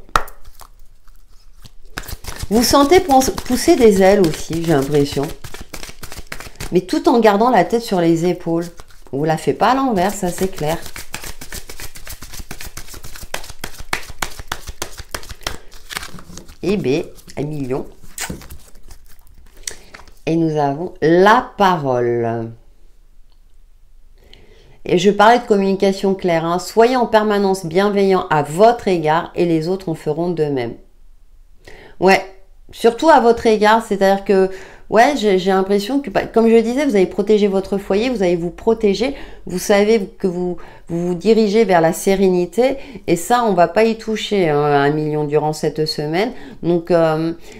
Vous sentez pousser des ailes aussi, j'ai l'impression. Mais tout en gardant la tête sur les épaules. On ne la fait pas à l'envers, ça c'est clair. Et B, à million. Et nous avons la parole. Et je parlais de communication claire. Hein. Soyez en permanence bienveillant à votre égard et les autres en feront de même. Ouais, surtout à votre égard, c'est-à-dire que ouais, j'ai l'impression que, comme je le disais, vous allez protéger votre foyer, vous allez vous protéger, vous savez que vous vous dirigez vers la sérénité, et ça, on va pas y toucher hein, à 1 million durant cette semaine. Donc,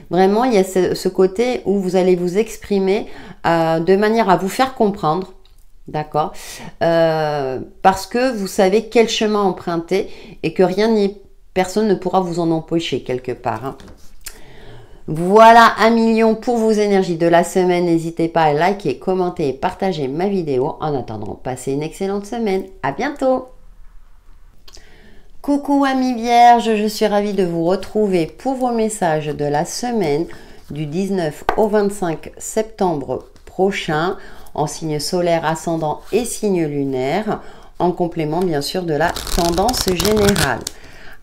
vraiment, il y a ce côté où vous allez vous exprimer de manière à vous faire comprendre, d'accord, parce que vous savez quel chemin emprunter, et que rien ni personne ne pourra vous en empêcher quelque part, hein. Voilà 1 million pour vos énergies de la semaine. N'hésitez pas à liker, commenter et partager ma vidéo. En attendant, passez une excellente semaine. À bientôt. Coucou amis vierges, je suis ravie de vous retrouver pour vos messages de la semaine du 19 au 25 septembre prochain en signe solaire, ascendant et signe lunaire, en complément bien sûr de la tendance générale.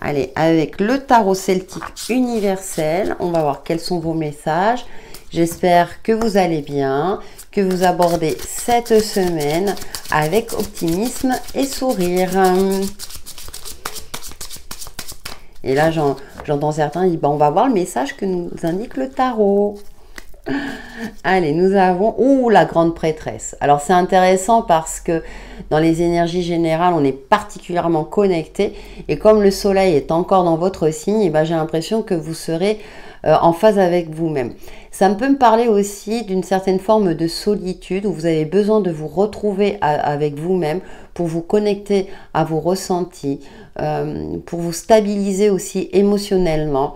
Allez, avec le tarot celtique universel, on va voir quels sont vos messages. J'espère que vous allez bien, que vous abordez cette semaine avec optimisme et sourire. Et là, j'entends certains dire, on va voir le message que nous indique le tarot. Allez, nous avons la grande prêtresse. Alors c'est intéressant parce que dans les énergies générales, on est particulièrement connecté, et comme le soleil est encore dans votre signe, et ben, j'ai l'impression que vous serez en phase avec vous-même. Ça peut me parler aussi d'une certaine forme de solitude où vous avez besoin de vous retrouver avec vous-même pour vous connecter à vos ressentis, pour vous stabiliser aussi émotionnellement,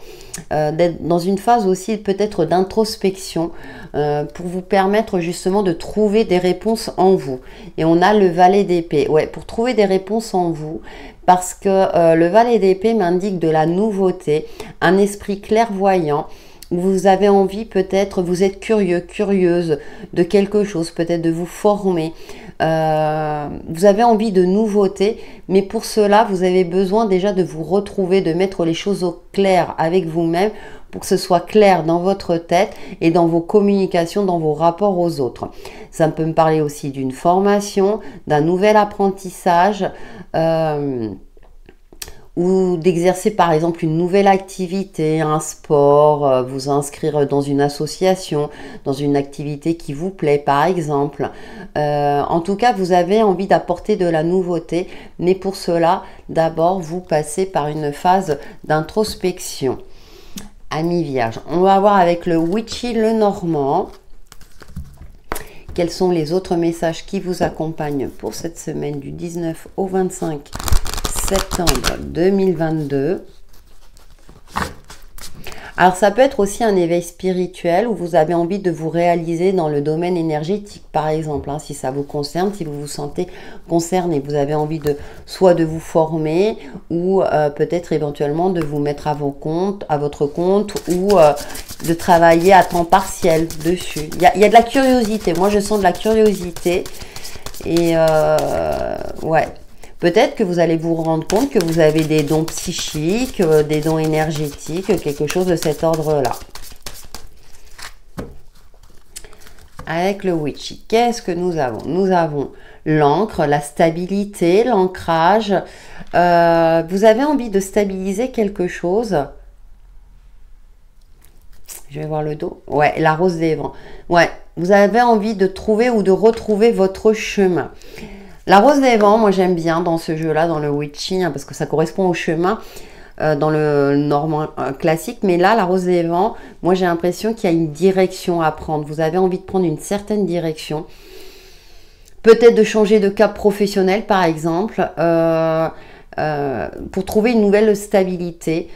d'être dans une phase aussi peut-être d'introspection, pour vous permettre justement de trouver des réponses en vous. Et on a le valet d'épée, ouais, pour trouver des réponses en vous, parce que le valet d'épée m'indique de la nouveauté, un esprit clairvoyant, où vous avez envie peut-être, vous êtes curieux, curieuse de quelque chose, peut-être de vous former, Vous avez envie de nouveautés, mais pour cela, vous avez besoin déjà de vous retrouver, de mettre les choses au clair avec vous-même pour que ce soit clair dans votre tête et dans vos communications, dans vos rapports aux autres. Ça peut me parler aussi d'une formation, d'un nouvel apprentissage, ou d'exercer par exemple une nouvelle activité, un sport, vous inscrire dans une association, dans une activité qui vous plaît par exemple. En tout cas, vous avez envie d'apporter de la nouveauté, mais pour cela, d'abord, vous passez par une phase d'introspection. Amis Vierge, on va voir avec le Witchy le Normand. Quels sont les autres messages qui vous accompagnent pour cette semaine du 19 au 25 septembre 2022. Alors ça peut être aussi un éveil spirituel où vous avez envie de vous réaliser dans le domaine énergétique par exemple, si ça vous concerne, si vous vous sentez concerné, vous avez envie de soit de vous former ou peut-être éventuellement de vous mettre à votre compte ou de travailler à temps partiel dessus. Il y a de la curiosité, moi je sens de la curiosité et ouais. Peut-être que vous allez vous rendre compte que vous avez des dons psychiques, des dons énergétiques, quelque chose de cet ordre-là. Avec le Witchy, qu'est-ce que nous avons? Nous avons l'encre, la stabilité, l'ancrage. Vous avez envie de stabiliser quelque chose. Je vais voir le dos. Ouais, la rose des vents. Ouais, vous avez envie de trouver ou de retrouver votre chemin. La rose des vents, moi j'aime bien dans ce jeu-là, dans le Witchy, parce que ça correspond au chemin dans le normand classique. Mais là, la rose des vents, moi j'ai l'impression qu'il y a une direction à prendre. Vous avez envie de prendre une certaine direction. Peut-être de changer de cap professionnel, par exemple, pour trouver une nouvelle stabilité.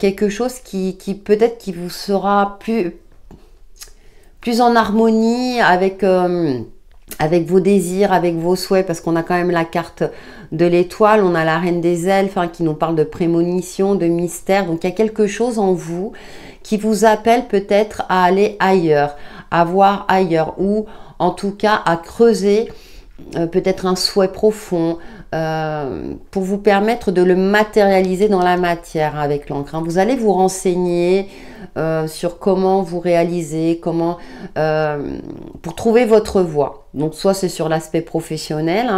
Quelque chose qui peut-être qui vous sera plus en harmonie avec vos désirs, avec vos souhaits, parce qu'on a quand même la carte de l'étoile, on a la reine des elfes qui nous parle de prémonition, de mystère. Donc il y a quelque chose en vous qui vous appelle peut-être à aller ailleurs, à voir ailleurs, ou en tout cas à creuser peut-être un souhait profond pour vous permettre de le matérialiser dans la matière avec l'encre. Vous allez vous renseigner sur comment vous réaliser, comment pour trouver votre voie. Donc soit c'est sur l'aspect professionnel,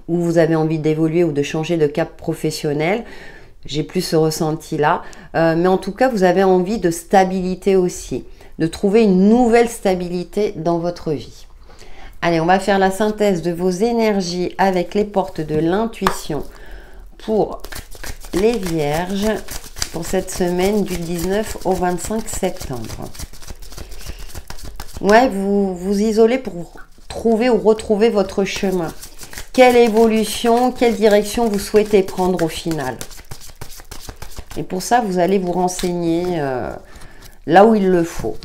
où vous avez envie d'évoluer ou de changer de cap professionnel. J'ai plus ce ressenti-là. Mais en tout cas, vous avez envie de stabilité aussi, de trouver une nouvelle stabilité dans votre vie. Allez, on va faire la synthèse de vos énergies avec les portes de l'intuition pour les Vierges pour cette semaine du 19 au 25 septembre. Ouais, vous vous isolez pour trouver ou retrouver votre chemin. Quelle évolution, quelle direction vous souhaitez prendre au final. Et pour ça, vous allez vous renseigner là où il le faut.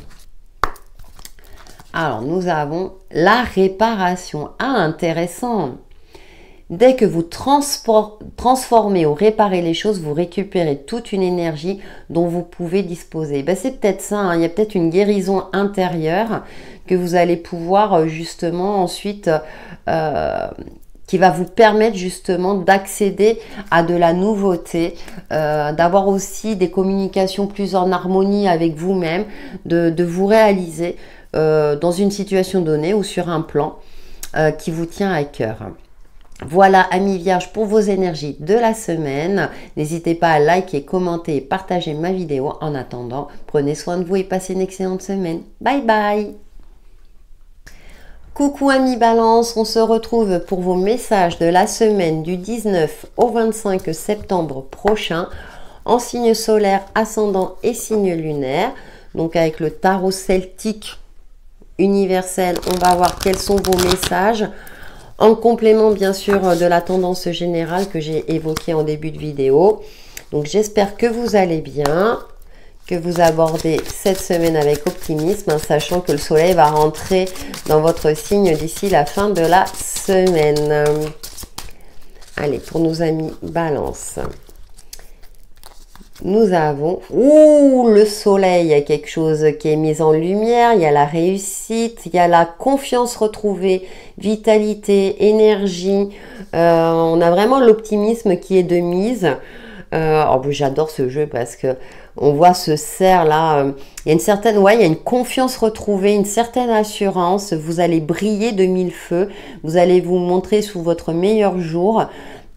Alors, nous avons la réparation. Ah, intéressant. Dès que vous transformez ou réparez les choses, vous récupérez toute une énergie dont vous pouvez disposer. Ben, c'est peut-être ça, il y a peut-être une guérison intérieure que vous allez pouvoir justement ensuite, qui va vous permettre justement d'accéder à de la nouveauté, d'avoir aussi des communications plus en harmonie avec vous-même, de vous réaliser dans une situation donnée ou sur un plan qui vous tient à cœur. Voilà, amis Vierges, pour vos énergies de la semaine. N'hésitez pas à liker, commenter et partager ma vidéo. En attendant, prenez soin de vous et passez une excellente semaine. Bye bye. Coucou amis Balance, on se retrouve pour vos messages de la semaine du 19 au 25 septembre prochain en signe solaire, ascendant et signe lunaire. Donc avec le tarot celtique universel, on va voir quels sont vos messages. En complément bien sûr de la tendance générale que j'ai évoquée en début de vidéo. Donc j'espère que vous allez bien, que vous abordez cette semaine avec optimisme, sachant que le soleil va rentrer dans votre signe d'ici la fin de la semaine. Allez, pour nos amis Balance. nous avons ouh, le soleil, il y a quelque chose qui est mis en lumière, il y a la réussite, il y a la confiance retrouvée, vitalité, énergie. On a vraiment l'optimisme qui est de mise. Oh, j'adore ce jeu parce que on voit ce cerf là. Il y a une certaine, ouais, il y a une confiance retrouvée, une certaine assurance. Vous allez briller de mille feux. Vous allez vous montrer sous votre meilleur jour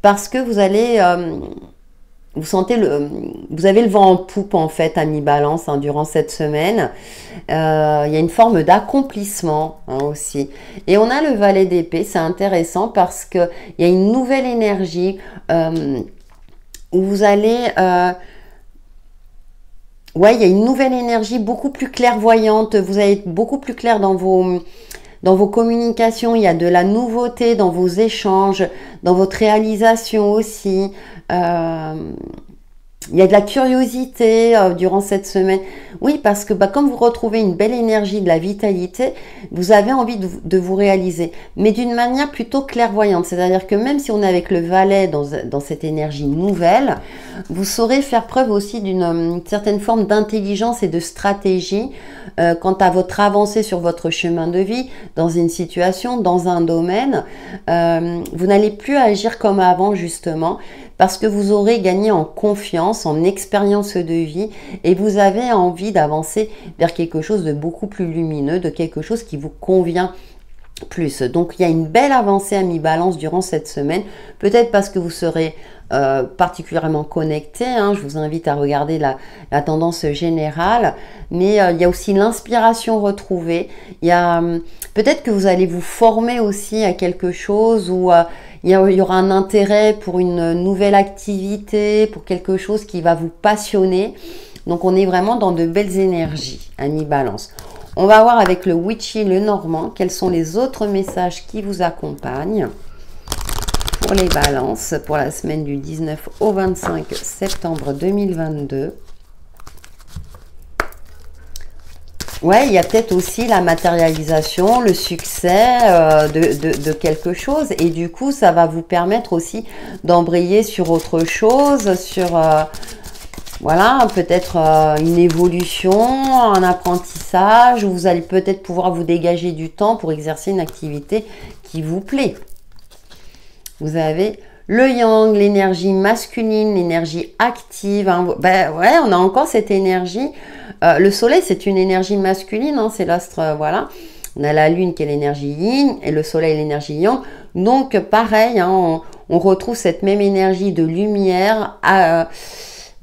parce que vous allez vous sentez vous avez le vent en poupe en fait à mi-balance hein, durant cette semaine. Il y a une forme d'accomplissement hein, aussi. Et on a le valet d'épée, c'est intéressant parce que il y a une nouvelle énergie où vous allez ouais, il y a une nouvelle énergie beaucoup plus clairvoyante. Vous allez être beaucoup plus clair dans vos communications. Il y a de la nouveauté dans vos échanges, dans votre réalisation aussi. Il y a de la curiosité durant cette semaine. Oui, parce que comme vous retrouvez une belle énergie, de la vitalité, vous avez envie de vous réaliser. Mais d'une manière plutôt clairvoyante. C'est-à-dire que même si on est avec le valet dans cette énergie nouvelle, vous saurez faire preuve aussi d'une certaine forme d'intelligence et de stratégie quant à votre avancée sur votre chemin de vie, dans une situation, dans un domaine. Vous n'allez plus agir comme avant, justement, parce que vous aurez gagné en confiance, en expérience de vie et vous avez envie d'avancer vers quelque chose de beaucoup plus lumineux, de quelque chose qui vous convient plus. Donc il y a une belle avancée à mi-balance durant cette semaine, peut-être parce que vous serez particulièrement connecté, hein. Je vous invite à regarder la tendance générale, mais il y a aussi l'inspiration retrouvée, il y a peut-être que vous allez vous former aussi à quelque chose ou il y aura un intérêt pour une nouvelle activité, pour quelque chose qui va vous passionner. Donc on est vraiment dans de belles énergies à mi-balance. On va voir avec le Witchy, le Normand, quels sont les autres messages qui vous accompagnent pour les balances pour la semaine du 19 au 25 septembre 2022. Ouais, il y a peut-être aussi la matérialisation, le succès de quelque chose. Et du coup, ça va vous permettre aussi d'embrayer sur autre chose, sur... voilà, peut-être une évolution, un apprentissage, où vous allez peut-être pouvoir vous dégager du temps pour exercer une activité qui vous plaît. Vous avez le yang, l'énergie masculine, l'énergie active. Hein. Ben ouais, on a encore cette énergie. Le soleil, c'est une énergie masculine, hein, c'est l'astre, voilà. On a la lune qui est l'énergie yin et le soleil l'énergie yang. Donc pareil, hein, on retrouve cette même énergie de lumière.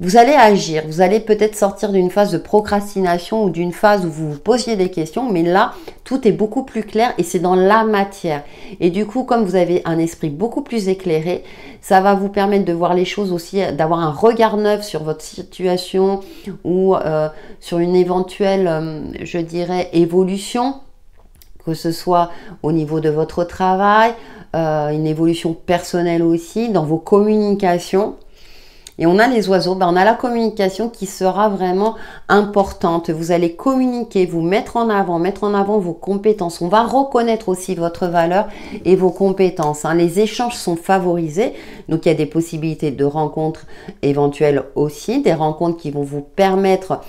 Vous allez agir, vous allez peut-être sortir d'une phase de procrastination ou d'une phase où vous vous posiez des questions, mais là, tout est beaucoup plus clair et c'est dans la matière. Et du coup, comme vous avez un esprit beaucoup plus éclairé, ça va vous permettre de voir les choses aussi, d'avoir un regard neuf sur votre situation ou sur une éventuelle, je dirais, évolution, que ce soit au niveau de votre travail, une évolution personnelle aussi, dans vos communications. Et on a les oiseaux, on a la communication qui sera vraiment importante. Vous allez communiquer, vous mettre en avant vos compétences. On va reconnaître aussi votre valeur et vos compétences. Hein. Les échanges sont favorisés, donc il y a des possibilités de rencontres éventuelles aussi, des rencontres qui vont vous permettre,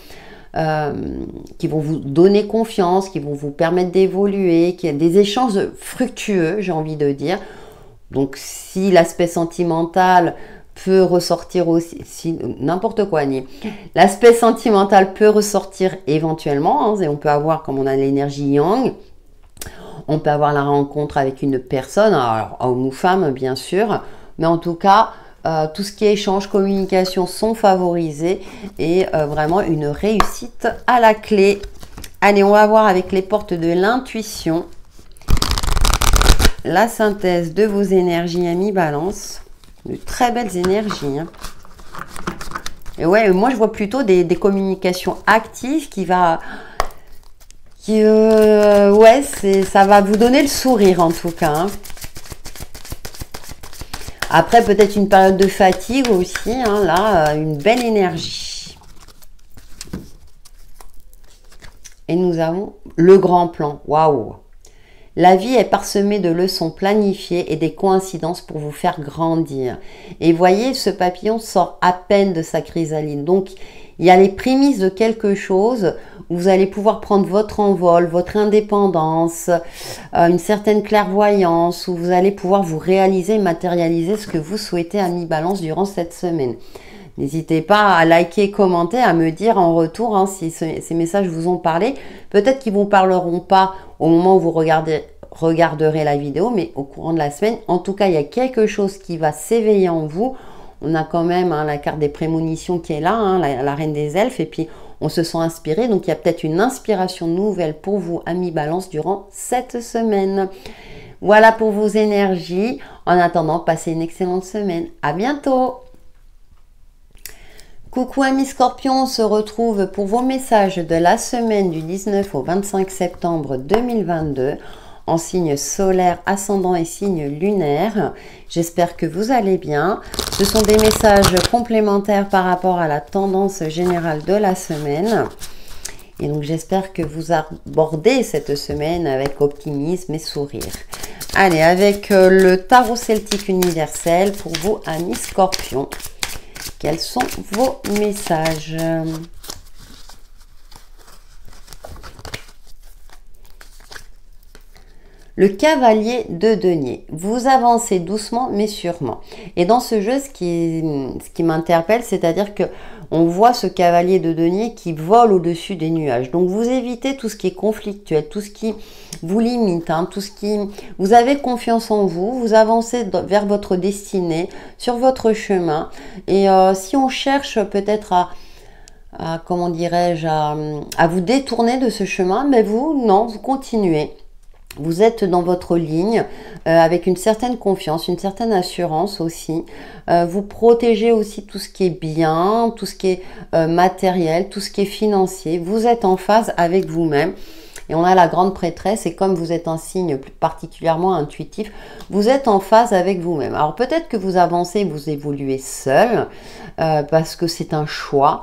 qui vont vous donner confiance, qui vont vous permettre d'évoluer, qui a des échanges fructueux, j'ai envie de dire. Donc si l'aspect sentimental peut ressortir aussi, si, n'importe quoi, l'aspect sentimental peut ressortir éventuellement, hein, et on peut avoir, comme on a l'énergie yang, on peut avoir la rencontre avec une personne, alors homme ou femme bien sûr, mais en tout cas, tout ce qui est échange, communication sont favorisés et vraiment une réussite à la clé. Allez, on va voir avec les portes de l'intuition, la synthèse de vos énergies à mi-balance. De très belles énergies. Hein. Et ouais, moi je vois plutôt des communications actives qui va... ouais, ça va vous donner le sourire en tout cas. Hein. Après, peut-être une période de fatigue aussi. Hein, là, une belle énergie. Et nous avons le grand plan. Waouh! La vie est parsemée de leçons planifiées et des coïncidences pour vous faire grandir. Et voyez, ce papillon sort à peine de sa chrysalide. Donc, il y a les prémices de quelque chose où vous allez pouvoir prendre votre envol, votre indépendance, une certaine clairvoyance, où vous allez pouvoir vous réaliser, matérialiser ce que vous souhaitez, ami Balance, durant cette semaine. N'hésitez pas à liker, commenter, à me dire en retour si ces messages vous ont parlé. Peut-être qu'ils ne vous parleront pas au moment où vous regarderez la vidéo, mais au courant de la semaine. En tout cas, il y a quelque chose qui va s'éveiller en vous. On a quand même la carte des prémonitions qui est là, la reine des elfes, et puis on se sent inspiré. Donc, il y a peut-être une inspiration nouvelle pour vous, amis Balance, durant cette semaine. Voilà pour vos énergies. En attendant, passez une excellente semaine. À bientôt! Coucou amis Scorpions, on se retrouve pour vos messages de la semaine du 19 au 25 septembre 2022 en signe solaire, ascendant et signe lunaire. J'espère que vous allez bien. Ce sont des messages complémentaires par rapport à la tendance générale de la semaine. Et donc j'espère que vous abordez cette semaine avec optimisme et sourire. Allez, avec le tarot celtique universel pour vous amis Scorpions. Quels sont vos messages? Le cavalier de denier. Vous avancez doucement mais sûrement. Et dans ce jeu, ce qui m'interpelle, c'est-à-dire que on voit ce cavalier de denier qui vole au-dessus des nuages. Donc vous évitez tout ce qui est conflictuel, tout ce qui vous limite, tout ce qui... Vous avez confiance en vous, vous avancez vers votre destinée, sur votre chemin. Et si on cherche peut-être comment dirais-je, à vous détourner de ce chemin, mais vous, non, vous continuez. Vous êtes dans votre ligne avec une certaine confiance, une certaine assurance aussi. Vous protégez aussi tout ce qui est bien, tout ce qui est matériel, tout ce qui est financier. Vous êtes en phase avec vous-même. Et on a la grande prêtresse, et comme vous êtes un signe plus particulièrement intuitif, vous êtes en phase avec vous-même. Alors peut-être que vous avancez, vous évoluez seul, parce que c'est un choix.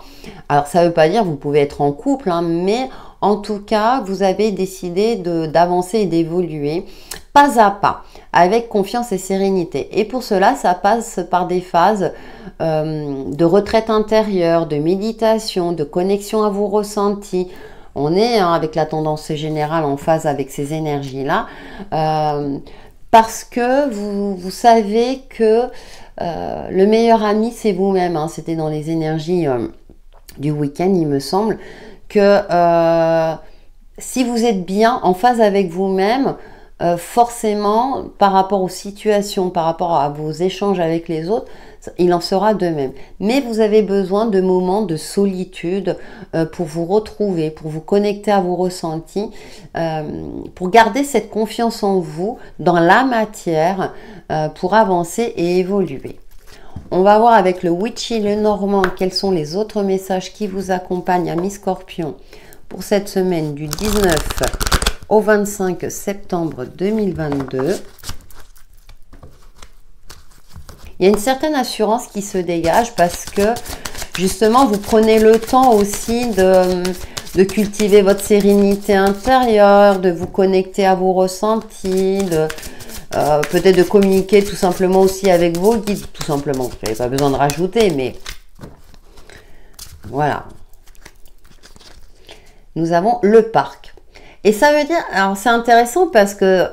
Alors ça ne veut pas dire que vous pouvez être en couple, mais en tout cas, vous avez décidé d'avancer et d'évoluer pas à pas, avec confiance et sérénité. Et pour cela, ça passe par des phases de retraite intérieure, de méditation, de connexion à vos ressentis. On est avec la tendance générale en phase avec ces énergies-là, parce que vous savez que le meilleur ami, c'est vous-même. C'était dans les énergies du week-end, il me semble, que si vous êtes bien en phase avec vous-même, forcément, par rapport aux situations, par rapport à vos échanges avec les autres, il en sera de même. Mais vous avez besoin de moments de solitude pour vous retrouver, pour vous connecter à vos ressentis, pour garder cette confiance en vous, dans la matière, pour avancer et évoluer. On va voir avec le Witchy, le Normand, quels sont les autres messages qui vous accompagnent, amis Scorpions, pour cette semaine du 19 au 25 septembre 2022. Il y a une certaine assurance qui se dégage parce que, justement, vous prenez le temps aussi de cultiver votre sérénité intérieure, de vous connecter à vos ressentis, peut-être de communiquer tout simplement aussi avec vos guides, tout simplement. Vous n'avez pas besoin de rajouter, mais voilà. Nous avons le parc. Et ça veut dire, alors c'est intéressant parce que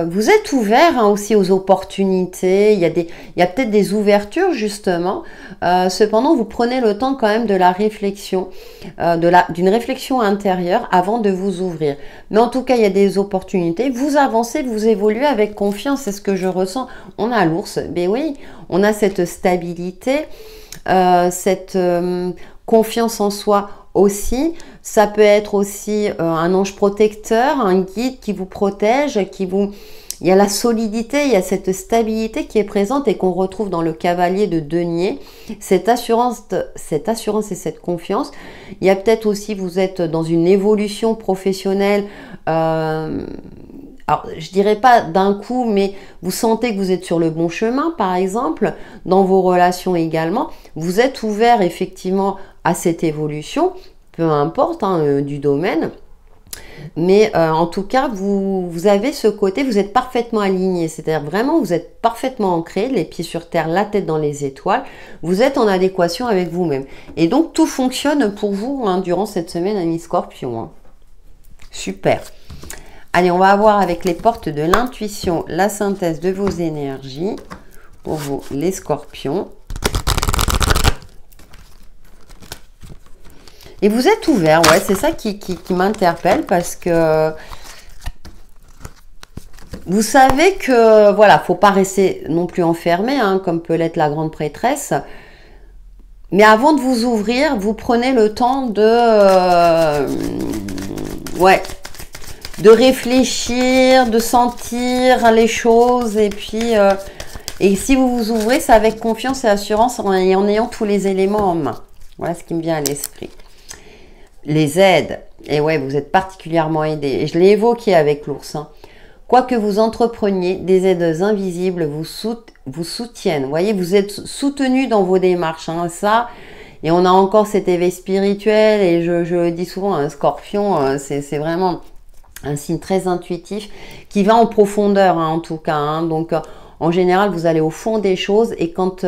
vous êtes ouvert aussi aux opportunités, il y a peut-être des ouvertures justement, cependant vous prenez le temps quand même de la réflexion, d'une réflexion intérieure avant de vous ouvrir. Mais en tout cas il y a des opportunités, vous avancez, vous évoluez avec confiance, c'est ce que je ressens. On a l'ours, ben oui, on a cette stabilité, cette confiance en soi aussi. Ça peut être aussi un ange protecteur, un guide qui vous protège, il y a la solidité, il y a cette stabilité qui est présente et qu'on retrouve dans le cavalier de denier, cette assurance et cette confiance. Il y a peut-être aussi, vous êtes dans une évolution professionnelle, alors je dirais pas d'un coup, mais vous sentez que vous êtes sur le bon chemin, par exemple, dans vos relations également. Vous êtes ouvert effectivement à cette évolution, peu importe du domaine. Mais en tout cas, vous avez ce côté, vous êtes parfaitement aligné, c'est-à-dire vraiment, vous êtes parfaitement ancré, les pieds sur terre, la tête dans les étoiles, vous êtes en adéquation avec vous-même. Et donc, tout fonctionne pour vous hein, durant cette semaine, ami Scorpion. Hein. Super. Allez, on va voir avec les portes de l'intuition la synthèse de vos énergies pour vous, les Scorpions. Et vous êtes ouvert, ouais, c'est ça qui m'interpelle parce que vous savez que, voilà, faut pas rester non plus enfermé, hein, comme peut l'être la grande prêtresse. Mais avant de vous ouvrir, vous prenez le temps de, ouais, de réfléchir, de sentir les choses et puis, et si vous vous ouvrez, c'est avec confiance et assurance en ayant tous les éléments en main. Voilà ce qui me vient à l'esprit. Les aides, et ouais, vous êtes particulièrement aidé. Et je l'ai évoqué avec l'ours. Hein. Quoi que vous entrepreniez, des aides invisibles vous soutiennent. Vous voyez, vous êtes soutenu dans vos démarches. Hein, ça, et on a encore cet éveil spirituel. Et je le dis souvent, un Scorpion, c'est vraiment un signe très intuitif qui va en profondeur, hein, en tout cas. Hein. Donc, en général, vous allez au fond des choses. Et quand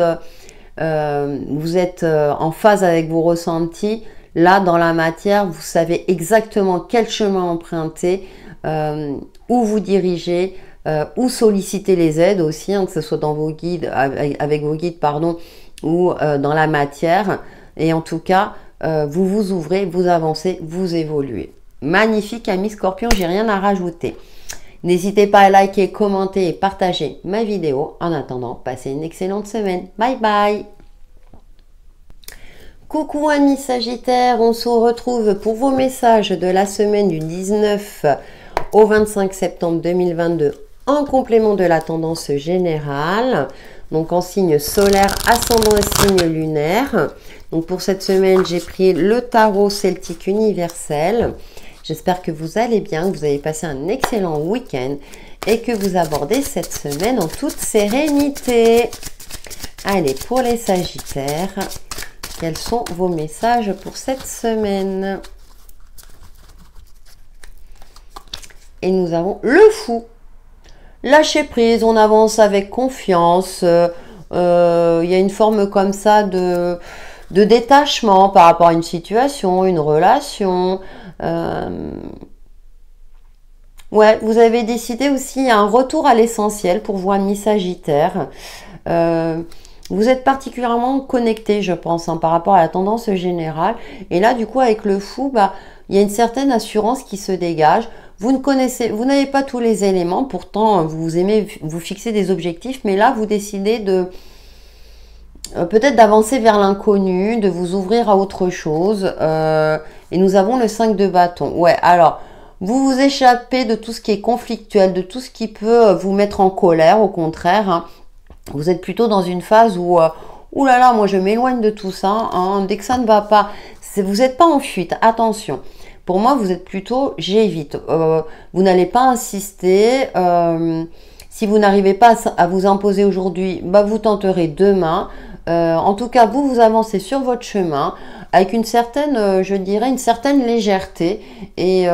vous êtes en phase avec vos ressentis, là, dans la matière, vous savez exactement quel chemin emprunter, où vous diriger, où solliciter les aides aussi, hein, que ce soit dans vos guides, avec vos guides, pardon, ou dans la matière. Et en tout cas, vous vous ouvrez, vous avancez, vous évoluez. Magnifique, ami Scorpion, j'ai rien à rajouter. N'hésitez pas à liker, commenter et partager ma vidéo. En attendant, passez une excellente semaine. Bye bye. Coucou amis Sagittaires, on se retrouve pour vos messages de la semaine du 19 au 25 septembre 2022 en complément de la tendance générale, donc en signe solaire, ascendant et signe lunaire. Donc pour cette semaine, j'ai pris le tarot celtique universel. J'espère que vous allez bien, que vous avez passé un excellent week-end et que vous abordez cette semaine en toute sérénité. Allez, pour les Sagittaires, quels sont vos messages pour cette semaine? Et nous avons le fou. Lâcher prise, on avance avec confiance. Il y a une forme comme ça de détachement par rapport à une situation, une relation. Ouais, vous avez décidé aussi un retour à l'essentiel pour vous, amis Sagittaires. Vous êtes particulièrement connecté, je pense, hein, par rapport à la tendance générale. Et là, du coup, avec le fou, bah, il y a une certaine assurance qui se dégage. Vous n'avez pas tous les éléments. Pourtant, vous aimez vous fixer des objectifs. Mais là, vous décidez de peut-être d'avancer vers l'inconnu, de vous ouvrir à autre chose. Et nous avons le 5 de bâton. Ouais, alors, vous vous échappez de tout ce qui est conflictuel, de tout ce qui peut vous mettre en colère, au contraire, hein. Vous êtes plutôt dans une phase où, ouh là là, moi je m'éloigne de tout ça, hein, dès que ça ne va pas, vous n'êtes pas en fuite, attention. Pour moi, vous êtes plutôt, j'évite. Vous n'allez pas insister. Si vous n'arrivez pas à vous imposer aujourd'hui, bah, vous tenterez demain. En tout cas, vous avancez sur votre chemin avec une certaine, je dirais, une certaine légèreté. Et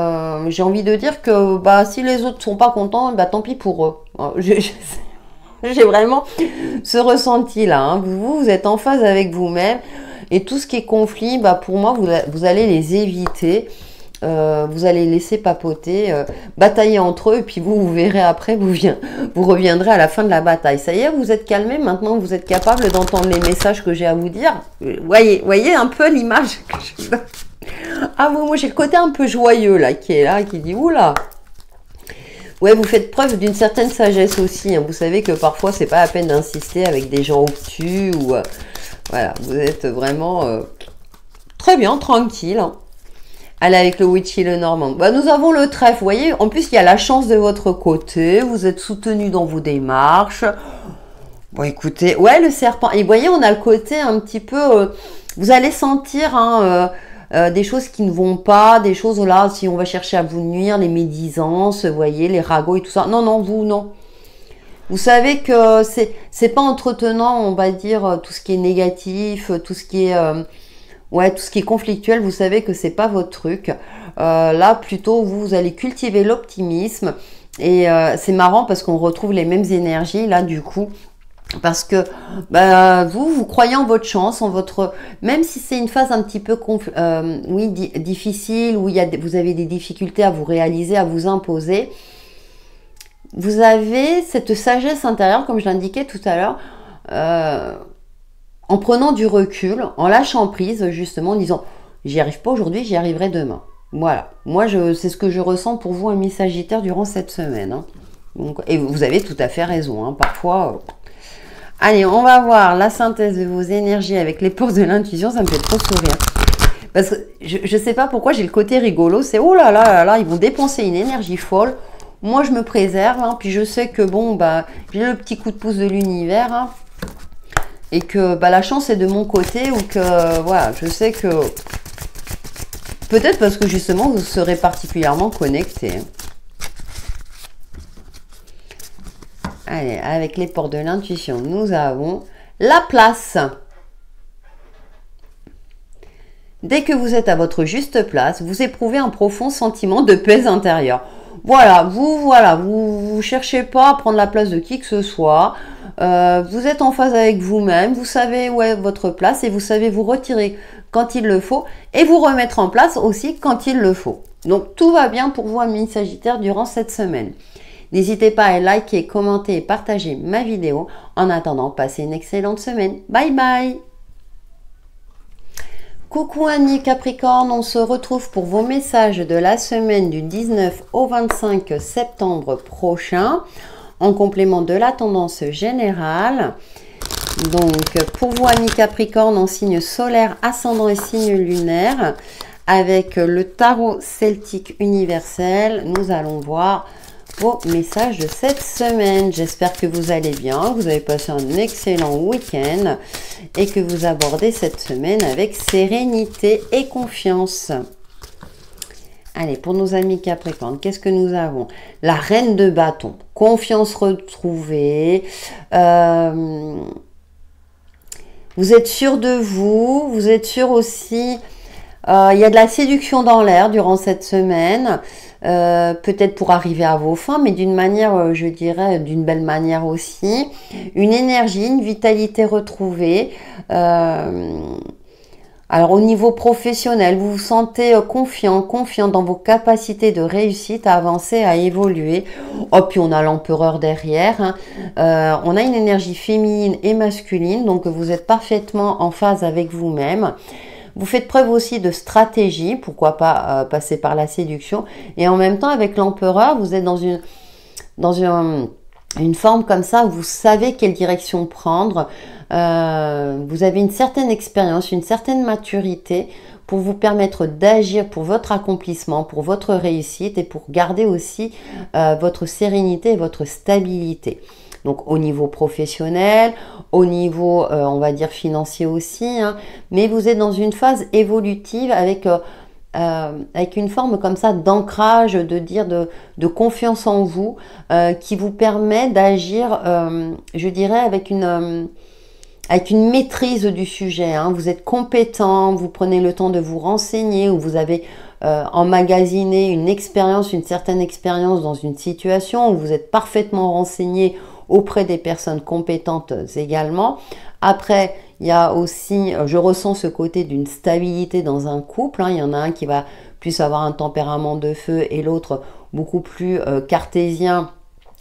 j'ai envie de dire que bah, si les autres ne sont pas contents, bah, tant pis pour eux. J'ai vraiment ce ressenti-là. Hein. Vous êtes en phase avec vous-même. Et tout ce qui est conflit, bah, pour moi, vous allez les éviter. Vous allez laisser papoter, batailler entre eux. Et puis vous verrez après, vous reviendrez à la fin de la bataille. Ça y est, vous êtes calmé. Maintenant, vous êtes capable d'entendre les messages que j'ai à vous dire. Voyez un peu l'image que je donne. Ah, moi, j'ai le côté un peu joyeux, là, qui dit, oula. Ouais, vous faites preuve d'une certaine sagesse aussi. Hein. Vous savez que parfois, c'est pas la peine d'insister avec des gens obtus ou voilà, vous êtes vraiment très bien, tranquille. Hein. Allez, avec le Witchy, le Normand. Bah, nous avons le trèfle, vous voyez. En plus, il y a la chance de votre côté. Vous êtes soutenu dans vos démarches. Bon, écoutez, ouais, le serpent. Et vous voyez, on a le côté un petit peu... vous allez sentir... Hein, des choses qui ne vont pas, des choses là, si on va chercher à vous nuire, les médisances, vous voyez, les ragots et tout ça. Non, non, vous, non. Vous savez que c'est pas entretenant, on va dire, tout ce qui est négatif, tout ce qui est... Ouais, tout ce qui est conflictuel, vous savez que c'est pas votre truc. Là, plutôt, vous allez cultiver l'optimisme. Et c'est marrant parce qu'on retrouve les mêmes énergies, là, du coup. Parce que bah, vous croyez en votre chance, en votre... Même si c'est une phase un petit peu oui, difficile, où vous avez des difficultés à vous réaliser, à vous imposer, vous avez cette sagesse intérieure, comme je l'indiquais tout à l'heure, en prenant du recul, en lâchant prise, justement, en disant « j'y arrive pas aujourd'hui, j'y arriverai demain ». Voilà, moi c'est ce que je ressens pour vous, amis Sagittaire, durant cette semaine. Hein. Donc, et vous avez tout à fait raison, hein, parfois... Allez, on va voir la synthèse de vos énergies avec les portes de l'intuition, ça me fait trop sourire. Parce que je ne sais pas pourquoi j'ai le côté rigolo, c'est oh là là là là, ils vont dépenser une énergie folle. Moi, je me préserve, hein, puis je sais que bon, bah, j'ai le petit coup de pouce de l'univers, hein, et que bah, la chance est de mon côté, ou que voilà, je sais que peut-être parce que justement vous serez particulièrement connecté. Allez, avec les portes de l'intuition, nous avons la place. Dès que vous êtes à votre juste place, vous éprouvez un profond sentiment de paix intérieure. Voilà, vous cherchez pas à prendre la place de qui que ce soit. Vous êtes en phase avec vous-même, vous savez où est votre place et vous savez vous retirer quand il le faut et vous remettre en place aussi quand il le faut. Donc tout va bien pour vous, amis Sagittaire, durant cette semaine. N'hésitez pas à liker, commenter et partager ma vidéo. En attendant, passez une excellente semaine. Bye bye! Coucou amis Capricorne, on se retrouve pour vos messages de la semaine du 19 au 25 septembre prochain, en complément de la tendance générale. Donc pour vous amis Capricorne, en signe solaire, ascendant et signe lunaire, avec le tarot celtique universel, nous allons voir vos messages de cette semaine. J'espère que vous allez bien, que vous avez passé un excellent week-end et que vous abordez cette semaine avec sérénité et confiance. Allez, pour nos amis Capricorne, qu'est-ce que nous avons? La reine de bâton, confiance retrouvée. Vous êtes sûr de vous, vous êtes sûr aussi... il y a de la séduction dans l'air durant cette semaine. Peut-être pour arriver à vos fins, mais d'une manière, je dirais, d'une belle manière aussi. Une énergie, une vitalité retrouvée. Alors au niveau professionnel, vous vous sentez confiant dans vos capacités de réussite, à avancer, à évoluer. Oh, puis on a l'empereur derrière. Hein. On a une énergie féminine et masculine, donc vous êtes parfaitement en phase avec vous-même. Vous faites preuve aussi de stratégie, pourquoi pas passer par la séduction. Et en même temps, avec l'empereur, vous êtes dans une forme comme ça où vous savez quelle direction prendre. Vous avez une certaine expérience, une certaine maturité pour vous permettre d'agir pour votre accomplissement, pour votre réussite et pour garder aussi votre sérénité et votre stabilité. Donc au niveau professionnel, au niveau, on va dire, financier aussi, hein, mais vous êtes dans une phase évolutive avec une forme comme ça d'ancrage, de confiance en vous, qui vous permet d'agir, je dirais, avec une maîtrise du sujet. Hein. Vous êtes compétent, vous prenez le temps de vous renseigner, ou vous avez emmagasiné une expérience, une certaine expérience dans une situation, où vous êtes parfaitement renseigné auprès des personnes compétentes également. Après, il y a aussi, je ressens ce côté d'une stabilité dans un couple. Hein. Il y en a un qui va plus avoir un tempérament de feu et l'autre beaucoup plus cartésien,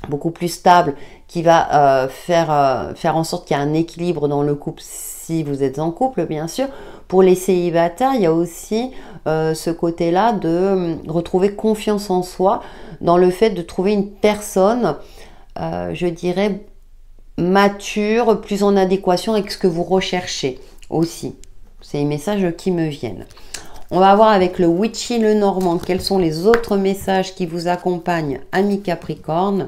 beaucoup plus stable, qui va faire en sorte qu'il y a un équilibre dans le couple si vous êtes en couple, bien sûr. Pour les célibataires, il y a aussi ce côté-là de retrouver confiance en soi, dans le fait de trouver une personne je dirais, mature, plus en adéquation avec ce que vous recherchez aussi. C'est les messages qui me viennent. On va voir avec le Witchy le Normand, quels sont les autres messages qui vous accompagnent, amis Capricorne.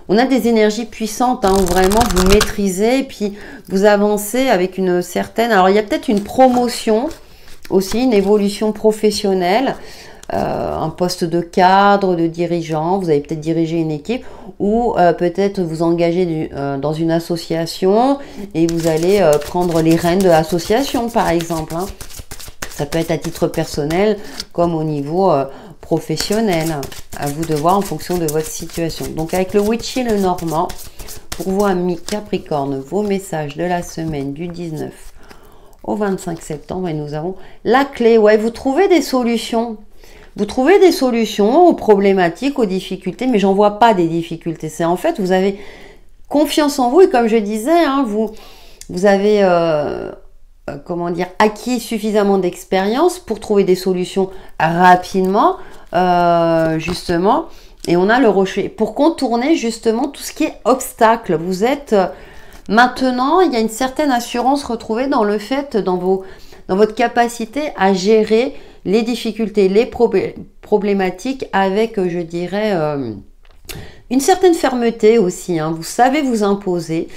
On a des énergies puissantes, hein, où vraiment vous maîtrisez et puis vous avancez avec une certaine... Alors, il y a peut-être une promotion aussi, une évolution professionnelle. Un poste de cadre, de dirigeant, vous allez peut-être diriger une équipe ou peut-être vous engager dans une association et vous allez prendre les rênes de l'association par exemple. Hein. Ça peut être à titre personnel comme au niveau professionnel. À vous de voir en fonction de votre situation. Donc avec le Witchy le Normand, pour vous amis Capricorne, vos messages de la semaine du 19 au 25 septembre. Et nous avons la clé. Ouais, vous trouvez des solutions. Vous trouvez des solutions aux problématiques, aux difficultés, mais j'en vois pas des difficultés. C'est en fait, vous avez confiance en vous et comme je disais, hein, vous avez comment dire, acquis suffisamment d'expérience pour trouver des solutions rapidement, justement. Et on a le rocher pour contourner justement tout ce qui est obstacle. Vous êtes maintenant, il y a une certaine assurance retrouvée dans le fait, dans votre capacité à gérer les difficultés, les problématiques avec, je dirais, une certaine fermeté aussi. Hein. Vous savez vous imposer,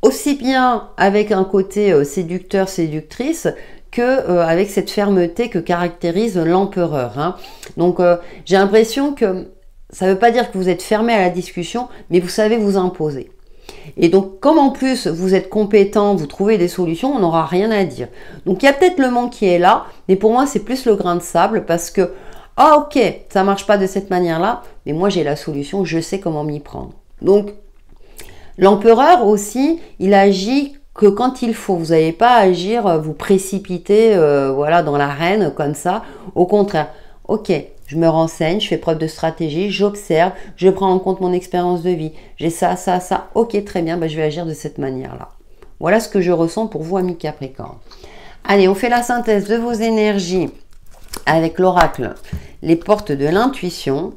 aussi bien avec un côté séducteur, séductrice, que avec cette fermeté que caractérise l'empereur. Hein. Donc, j'ai l'impression que ça ne veut pas dire que vous êtes fermé à la discussion, mais vous savez vous imposer. Et donc, comme en plus vous êtes compétent, vous trouvez des solutions, on n'aura rien à dire. Donc, il y a peut-être le manque qui est là, mais pour moi, c'est plus le grain de sable parce que, ah ok, ça ne marche pas de cette manière-là, mais moi, j'ai la solution, je sais comment m'y prendre. Donc, l'empereur aussi, il agit que quand il faut. Vous n'allez pas agir, vous précipiter voilà, dans l'arène comme ça. Au contraire, ok, je me renseigne, je fais preuve de stratégie, j'observe, je prends en compte mon expérience de vie. J'ai ça, ça, ça. Ok, très bien, ben, je vais agir de cette manière-là. Voilà ce que je ressens pour vous, amis Capricorne. Allez, on fait la synthèse de vos énergies avec l'oracle, les portes de l'intuition.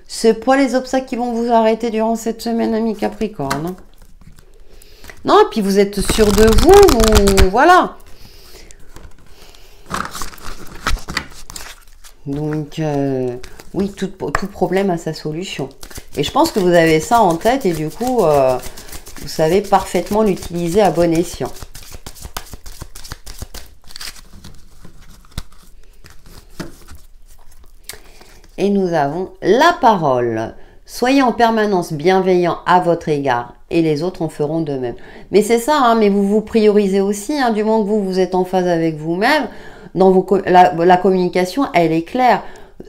C'est pas les obstacles qui vont vous arrêter durant cette semaine, amis Capricorne. Non, et puis vous êtes sûr de vous, voilà. Donc, oui, tout problème a sa solution. Et je pense que vous avez ça en tête et du coup, vous savez parfaitement l'utiliser à bon escient. Et nous avons la parole. Soyez en permanence bienveillant à votre égard et les autres en feront de même. Mais c'est ça, hein, mais vous vous priorisez aussi, hein, du moment que vous êtes en phase avec vous-même. Dans la communication, elle est claire.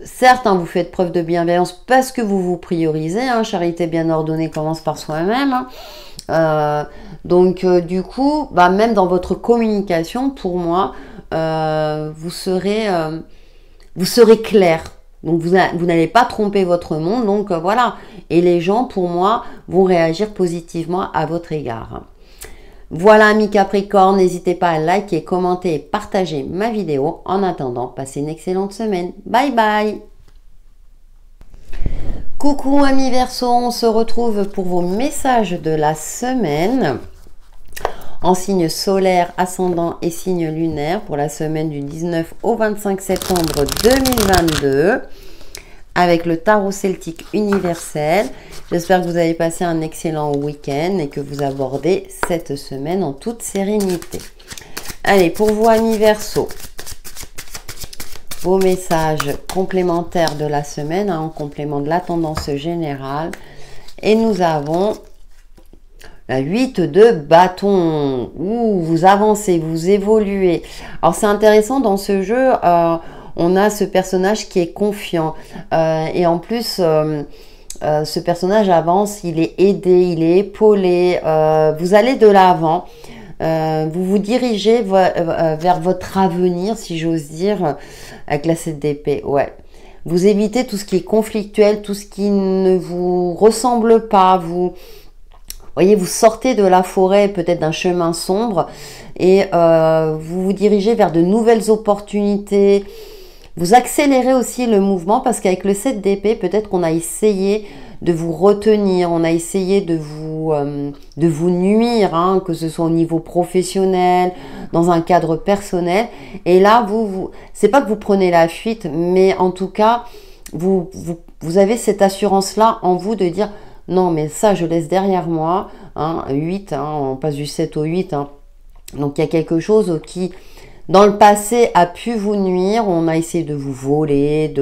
Certes, hein, vous faites preuve de bienveillance parce que vous vous priorisez. Hein, charité bien ordonnée commence par soi-même. Hein. Donc, du coup, bah, même dans votre communication, pour moi, vous serez clair. Donc, vous n'allez pas tromper votre monde. Donc, voilà. Et les gens, pour moi, vont réagir positivement à votre égard. Voilà, amis Capricorne, n'hésitez pas à liker, commenter et partager ma vidéo. En attendant, passez une excellente semaine. Bye bye. Coucou amis Verseau, on se retrouve pour vos messages de la semaine en signe solaire, ascendant et signe lunaire pour la semaine du 19 au 25 septembre 2022 avec le tarot celtique universel. J'espère que vous avez passé un excellent week-end et que vous abordez cette semaine en toute sérénité. Allez, pour vous amis Verseau, vos messages complémentaires de la semaine, hein, en complément de la tendance générale. Et nous avons la 8 de bâton. Ouh, vous avancez, vous évoluez. Alors c'est intéressant dans ce jeu, on a ce personnage qui est confiant. Et en plus, ce personnage avance, il est aidé, il est épaulé. Vous allez de l'avant. Vous vous dirigez vers votre avenir, si j'ose dire, avec la 7 d'épée. Ouais. Vous évitez tout ce qui est conflictuel, tout ce qui ne vous ressemble pas. Vous voyez, vous sortez de la forêt, peut-être d'un chemin sombre, et vous vous dirigez vers de nouvelles opportunités. Vous accélérez aussi le mouvement parce qu'avec le 7 d'épée, peut-être qu'on a essayé de vous retenir, on a essayé de vous nuire, hein, que ce soit au niveau professionnel, dans un cadre personnel. Et là, c'est pas que vous prenez la fuite, mais en tout cas, vous avez cette assurance-là en vous de dire non, mais ça, je laisse derrière moi. Hein, 8, hein, on passe du 7 au 8. Hein. Donc, il y a quelque chose qui, dans le passé, a pu vous nuire. On a essayé de vous voler,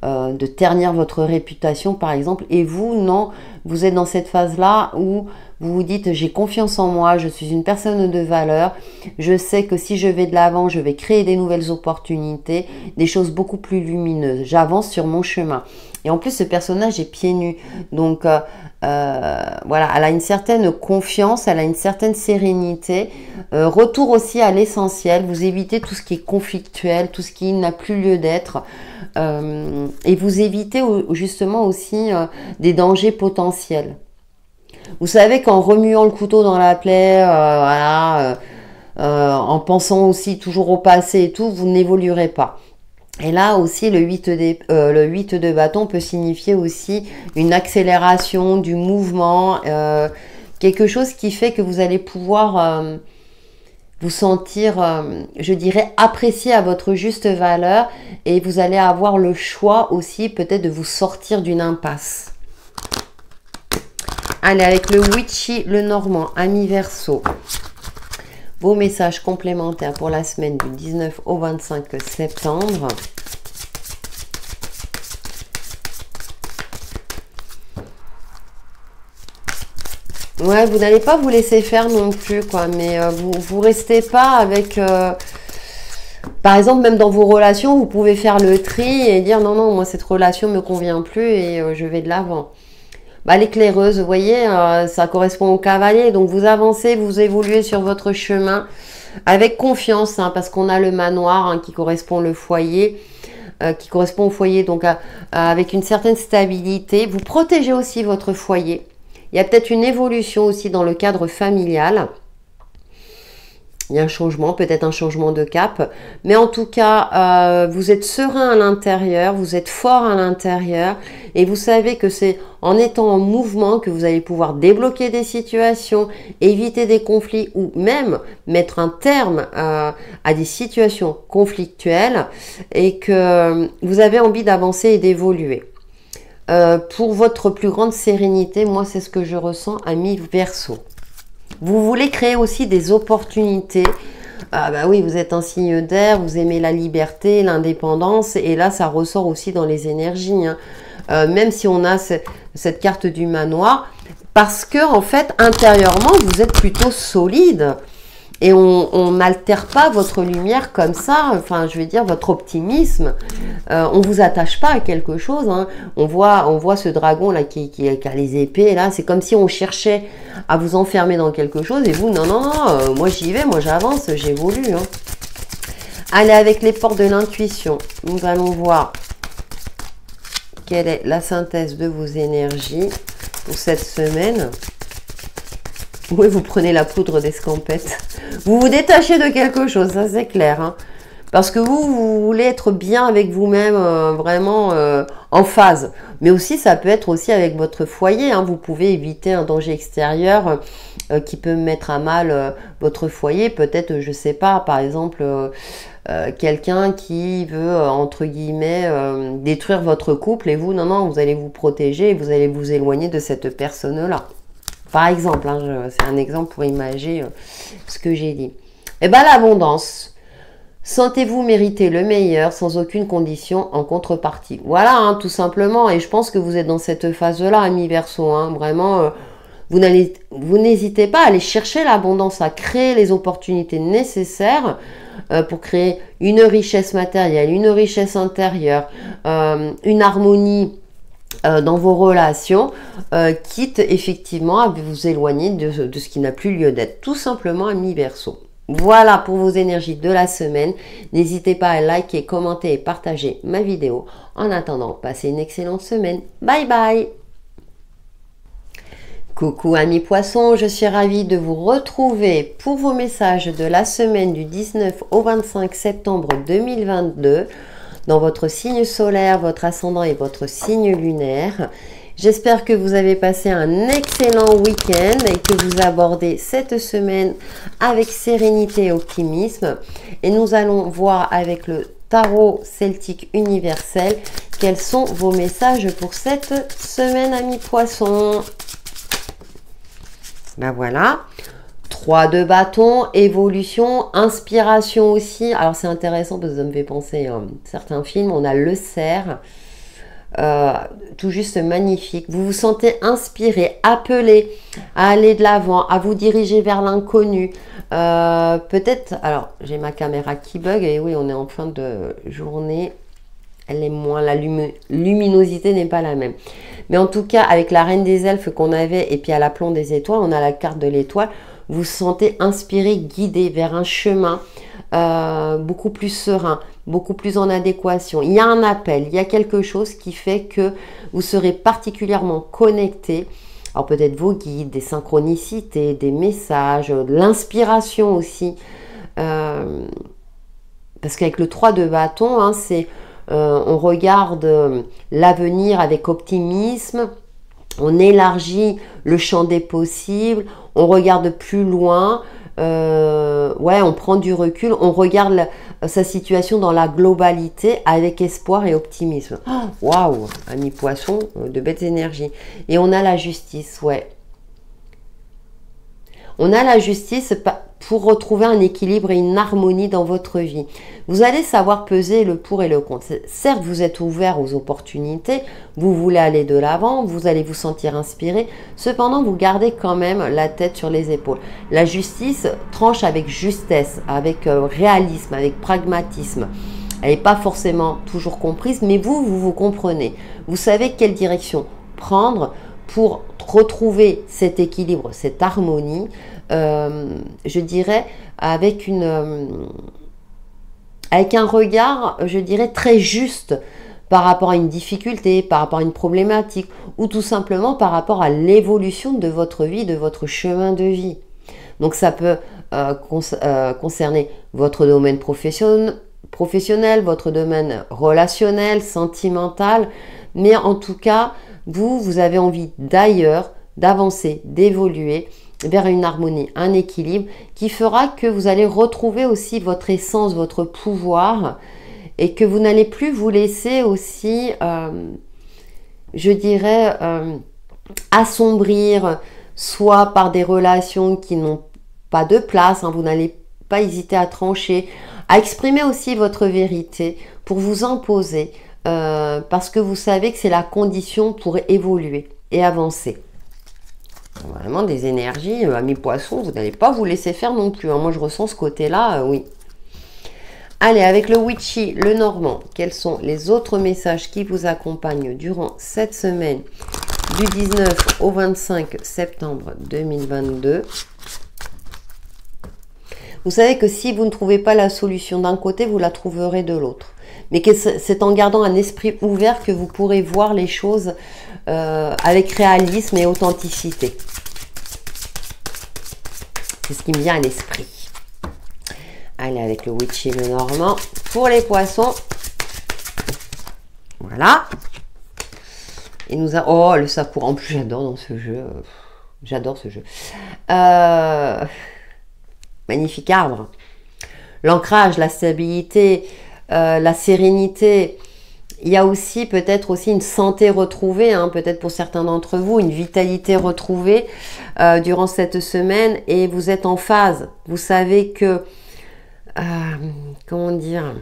de ternir votre réputation par exemple. Et vous, non, vous êtes dans cette phase-là où vous vous dites j'ai confiance en moi, je suis une personne de valeur, je sais que si je vais de l'avant, je vais créer des nouvelles opportunités, des choses beaucoup plus lumineuses. J'avance sur mon chemin. Et en plus, ce personnage est pieds nus. Donc, voilà, elle a une certaine confiance, elle a une certaine sérénité. Retour aussi à l'essentiel. Vous évitez tout ce qui est conflictuel, tout ce qui n'a plus lieu d'être. Et vous évitez justement aussi des dangers potentiels. Vous savez qu'en remuant le couteau dans la plaie, voilà, en pensant aussi toujours au passé et tout, vous n'évoluerez pas. Et là aussi, le 8 de bâton peut signifier aussi une accélération du mouvement, quelque chose qui fait que vous allez pouvoir vous sentir, je dirais, apprécié à votre juste valeur et vous allez avoir le choix aussi peut-être de vous sortir d'une impasse. Allez, avec le Witchy, le Normand, ami Verseau. Vos messages complémentaires pour la semaine du 19 au 25 septembre. Ouais, vous n'allez pas vous laisser faire non plus, quoi. Mais vous restez pas avec... par exemple, même dans vos relations, vous pouvez faire le tri et dire non, non, moi cette relation me convient plus et je vais de l'avant. Bah, l'éclaireuse, vous voyez, ça correspond au cavalier. Donc, vous avancez, vous évoluez sur votre chemin avec confiance, hein, parce qu'on a le manoir hein, qui correspond au foyer, donc avec une certaine stabilité. Vous protégez aussi votre foyer. Il y a peut-être une évolution aussi dans le cadre familial. Il y a un changement, peut-être un changement de cap. Mais en tout cas, vous êtes serein à l'intérieur, vous êtes fort à l'intérieur. Et vous savez que c'est en étant en mouvement que vous allez pouvoir débloquer des situations, éviter des conflits ou même mettre un terme à des situations conflictuelles et que vous avez envie d'avancer et d'évoluer. Pour votre plus grande sérénité, moi c'est ce que je ressens, ami Verseau. Vous voulez créer aussi des opportunités. Ah bah oui, vous êtes un signe d'air, vous aimez la liberté, l'indépendance, et là ça ressort aussi dans les énergies. Hein. Même si on a cette carte du manoir, parce que en fait intérieurement vous êtes plutôt solide. Et on n'altère pas votre lumière comme ça, enfin je veux dire votre optimisme. On vous attache pas à quelque chose. Hein. On voit ce dragon là qui a les épées là. C'est comme si on cherchait à vous enfermer dans quelque chose. Et vous, non, non, non, moi j'y vais, moi j'avance, j'évolue. Hein. Allez, avec les portes de l'intuition, nous allons voir quelle est la synthèse de vos énergies pour cette semaine. Oui, vous prenez la poudre d'escampette. Vous vous détachez de quelque chose, ça c'est clair. Hein. Parce que vous voulez être bien avec vous-même, vraiment en phase. Mais aussi, ça peut être aussi avec votre foyer. Hein. Vous pouvez éviter un danger extérieur qui peut mettre à mal votre foyer. Peut-être, je ne sais pas, par exemple, quelqu'un qui veut, entre guillemets, détruire votre couple. Et vous, non, non, vous allez vous protéger et vous allez vous éloigner de cette personne-là. Par exemple, hein, c'est un exemple pour imaginer ce que j'ai dit. Eh bien, l'abondance. Sentez-vous mériter le meilleur sans aucune condition en contrepartie. Voilà, hein, tout simplement. Et je pense que vous êtes dans cette phase-là, ami Verseau. Hein, vraiment, vous n'hésitez pas à aller chercher l'abondance, à créer les opportunités nécessaires pour créer une richesse matérielle, une richesse intérieure, une harmonie dans vos relations, quitte effectivement à vous éloigner de ce qui n'a plus lieu d'être, tout simplement, ami Verseau. Voilà pour vos énergies de la semaine. N'hésitez pas à liker, commenter et partager ma vidéo. En attendant, passez une excellente semaine. Bye bye. Coucou amis poissons, je suis ravie de vous retrouver pour vos messages de la semaine du 19 au 25 septembre 2022. Dans votre signe solaire, votre ascendant et votre signe lunaire. J'espère que vous avez passé un excellent week-end et que vous abordez cette semaine avec sérénité et optimisme. Et nous allons voir avec le tarot celtique universel quels sont vos messages pour cette semaine, amis poissons. Ben voilà. 3 de bâton, évolution, inspiration aussi. Alors c'est intéressant parce que ça me fait penser à certains films. On a le cerf. tout juste magnifique. Vous vous sentez inspiré, appelé à aller de l'avant, à vous diriger vers l'inconnu. Peut-être, alors j'ai ma caméra qui bug, et oui, on est en fin de journée. Elle est moins, la luminosité n'est pas la même. Mais en tout cas, avec la reine des elfes qu'on avait, et puis à l'aplomb des étoiles, on a la carte de l'étoile. Vous vous sentez inspiré, guidé vers un chemin beaucoup plus serein, beaucoup plus en adéquation. Il y a un appel, il y a quelque chose qui fait que vous serez particulièrement connecté. Alors peut-être vos guides, des synchronicités, des messages, de l'inspiration aussi. Parce qu'avec le 3 de bâton, hein, c'est... on regarde l'avenir avec optimisme, on élargit le champ des possibles, on regarde plus loin, ouais, on prend du recul, on regarde sa situation dans la globalité avec espoir et optimisme. Waouh, ami poisson, de belles énergies. Et on a la justice, ouais. On a la justice pour retrouver un équilibre et une harmonie dans votre vie. Vous allez savoir peser le pour et le contre. Certes, vous êtes ouvert aux opportunités, vous voulez aller de l'avant, vous allez vous sentir inspiré. Cependant, vous gardez quand même la tête sur les épaules. La justice tranche avec justesse, avec réalisme, avec pragmatisme. Elle n'est pas forcément toujours comprise, mais vous comprenez. Vous savez quelle direction prendre pour retrouver cet équilibre, cette harmonie, je dirais, avec un regard, je dirais, très juste par rapport à une difficulté, par rapport à une problématique, ou tout simplement par rapport à l'évolution de votre vie, de votre chemin de vie. Donc ça peut concerner votre domaine professionnel, votre domaine relationnel, sentimental, mais en tout cas, vous avez envie d'ailleurs, d'avancer, d'évoluer vers une harmonie, un équilibre qui fera que vous allez retrouver aussi votre essence, votre pouvoir, et que vous n'allez plus vous laisser aussi, je dirais, assombrir, soit par des relations qui n'ont pas de place, hein, vous n'allez pas hésiter à trancher, à exprimer aussi votre vérité pour vous imposer, parce que vous savez que c'est la condition pour évoluer et avancer. Vraiment des énergies, amis poissons, vous n'allez pas vous laisser faire non plus. Hein. Moi, je ressens ce côté-là, oui. Allez, avec le Witchy, le Normand, quels sont les autres messages qui vous accompagnent durant cette semaine du 19 au 25 septembre 2022? Vous savez que si vous ne trouvez pas la solution d'un côté, vous la trouverez de l'autre. Mais que c'est en gardant un esprit ouvert que vous pourrez voir les choses avec réalisme et authenticité. C'est ce qui me vient à l'esprit. Allez, avec le Witchy, le Normand, pour les poissons. Voilà. Et nous avons... Oh, le Sakura. En plus, j'adore dans ce jeu. J'adore ce jeu. Magnifique arbre. L'ancrage, la stabilité, la sérénité. Il y a aussi peut-être aussi une santé retrouvée, hein, peut-être pour certains d'entre vous, une vitalité retrouvée durant cette semaine, et vous êtes en phase. Vous savez que, comment dire,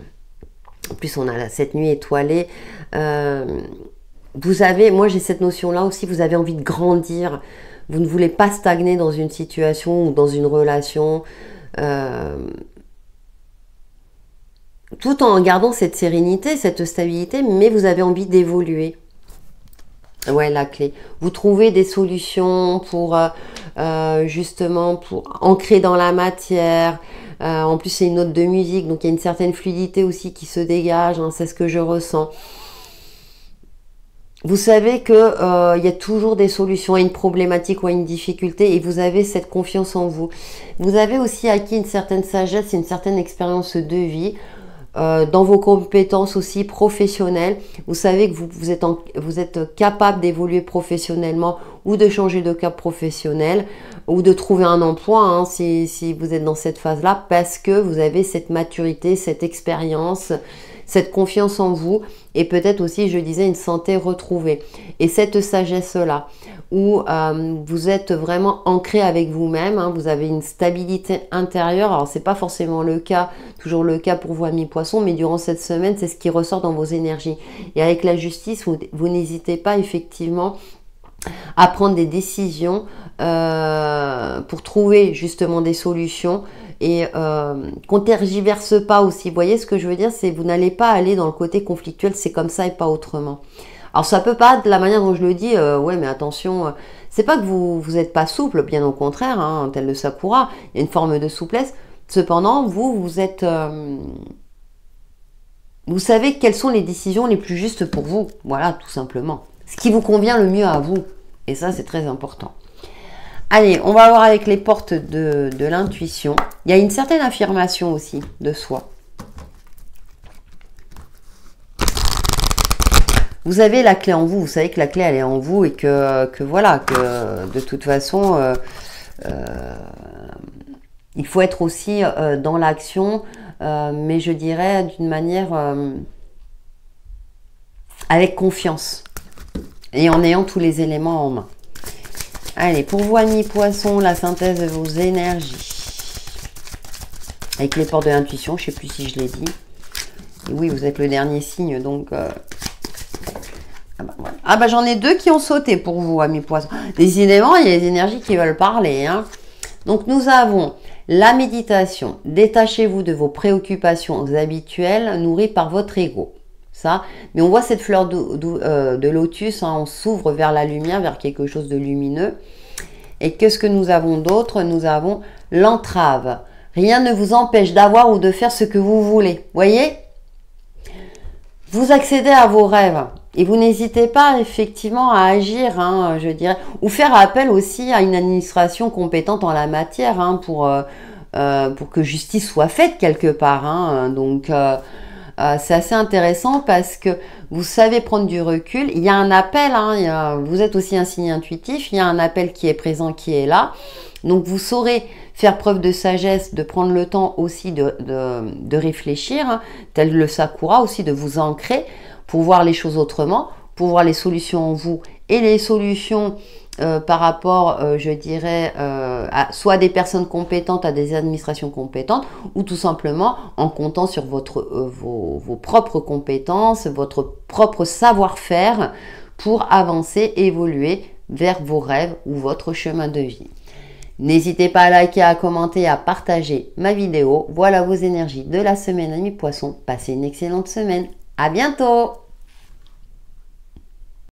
en plus on a cette nuit étoilée, vous avez, moi j'ai cette notion-là aussi, vous avez envie de grandir, vous ne voulez pas stagner dans une situation ou dans une relation, tout en gardant cette sérénité, cette stabilité, mais vous avez envie d'évoluer. Ouais, la clé. Vous trouvez des solutions pour justement pour ancrer dans la matière. En plus, c'est une note de musique, donc il y a une certaine fluidité aussi qui se dégage. Hein, c'est ce que je ressens. Vous savez que il y a toujours des solutions à une problématique ou à une difficulté, et vous avez cette confiance en vous. Vous avez aussi acquis une certaine sagesse et une certaine expérience de vie. Dans vos compétences aussi professionnelles, vous savez que vous êtes capable d'évoluer professionnellement ou de changer de cap professionnel, ou de trouver un emploi, hein, si vous êtes dans cette phase-là, parce que vous avez cette maturité, cette expérience, cette confiance en vous, et peut-être aussi, je disais, une santé retrouvée. Et cette sagesse-là, où vous êtes vraiment ancré avec vous-même, hein, vous avez une stabilité intérieure. Alors, c'est pas forcément le cas, toujours le cas pour vous, amis poissons, mais durant cette semaine, c'est ce qui ressort dans vos énergies. Et avec la justice, vous n'hésitez pas effectivement à prendre des décisions pour trouver justement des solutions et qu'on tergiverse pas aussi. Vous voyez ce que je veux dire, c'est vous n'allez pas aller dans le côté conflictuel, c'est comme ça et pas autrement. Alors ça peut pas, de la manière dont je le dis, ouais mais attention, c'est pas que vous êtes pas souple, bien au contraire, hein, tel le Sakura, il y a une forme de souplesse. Cependant, vous êtes... vous savez quelles sont les décisions les plus justes pour vous, voilà, tout simplement. Ce qui vous convient le mieux à vous. Et ça, c'est très important. Allez, on va voir avec les portes de l'intuition. Il y a une certaine affirmation aussi de soi. Vous avez la clé en vous. Vous savez que la clé, elle est en vous et que voilà, que de toute façon, il faut être aussi dans l'action, mais je dirais d'une manière avec confiance et en ayant tous les éléments en main. Allez, pour vous, amis poissons, la synthèse de vos énergies. Avec les portes de l'intuition, je ne sais plus si je l'ai dit. Et oui, vous êtes le dernier signe, donc... voilà. Ah bah j'en ai deux qui ont sauté pour vous, amis poissons. Décidément, il y a des énergies qui veulent parler. Hein. Donc nous avons la méditation. Détachez-vous de vos préoccupations habituelles nourries par votre ego. Ça, mais on voit cette fleur de lotus, hein, on s'ouvre vers la lumière, vers quelque chose de lumineux. Et qu'est-ce que nous avons d'autre? Nous avons l'entrave. Rien ne vous empêche d'avoir ou de faire ce que vous voulez. Voyez? Vous accédez à vos rêves et vous n'hésitez pas effectivement à agir, hein, je dirais, ou faire appel aussi à une administration compétente en la matière, hein, pour que justice soit faite quelque part. Hein, donc... c'est assez intéressant parce que vous savez prendre du recul. Il y a un appel, hein, vous êtes aussi un signe intuitif, il y a un appel qui est présent, qui est là. Donc vous saurez faire preuve de sagesse, de prendre le temps aussi de réfléchir, hein, tel le Sakura aussi, de vous ancrer pour voir les choses autrement, pour voir les solutions en vous et les solutions par rapport, je dirais, à soit des personnes compétentes, à des administrations compétentes, ou tout simplement en comptant sur vos propres compétences, votre propre savoir-faire pour avancer, évoluer vers vos rêves ou votre chemin de vie. N'hésitez pas à liker, à commenter, à partager ma vidéo. Voilà vos énergies de la semaine, amis poissons. Passez une excellente semaine. À bientôt!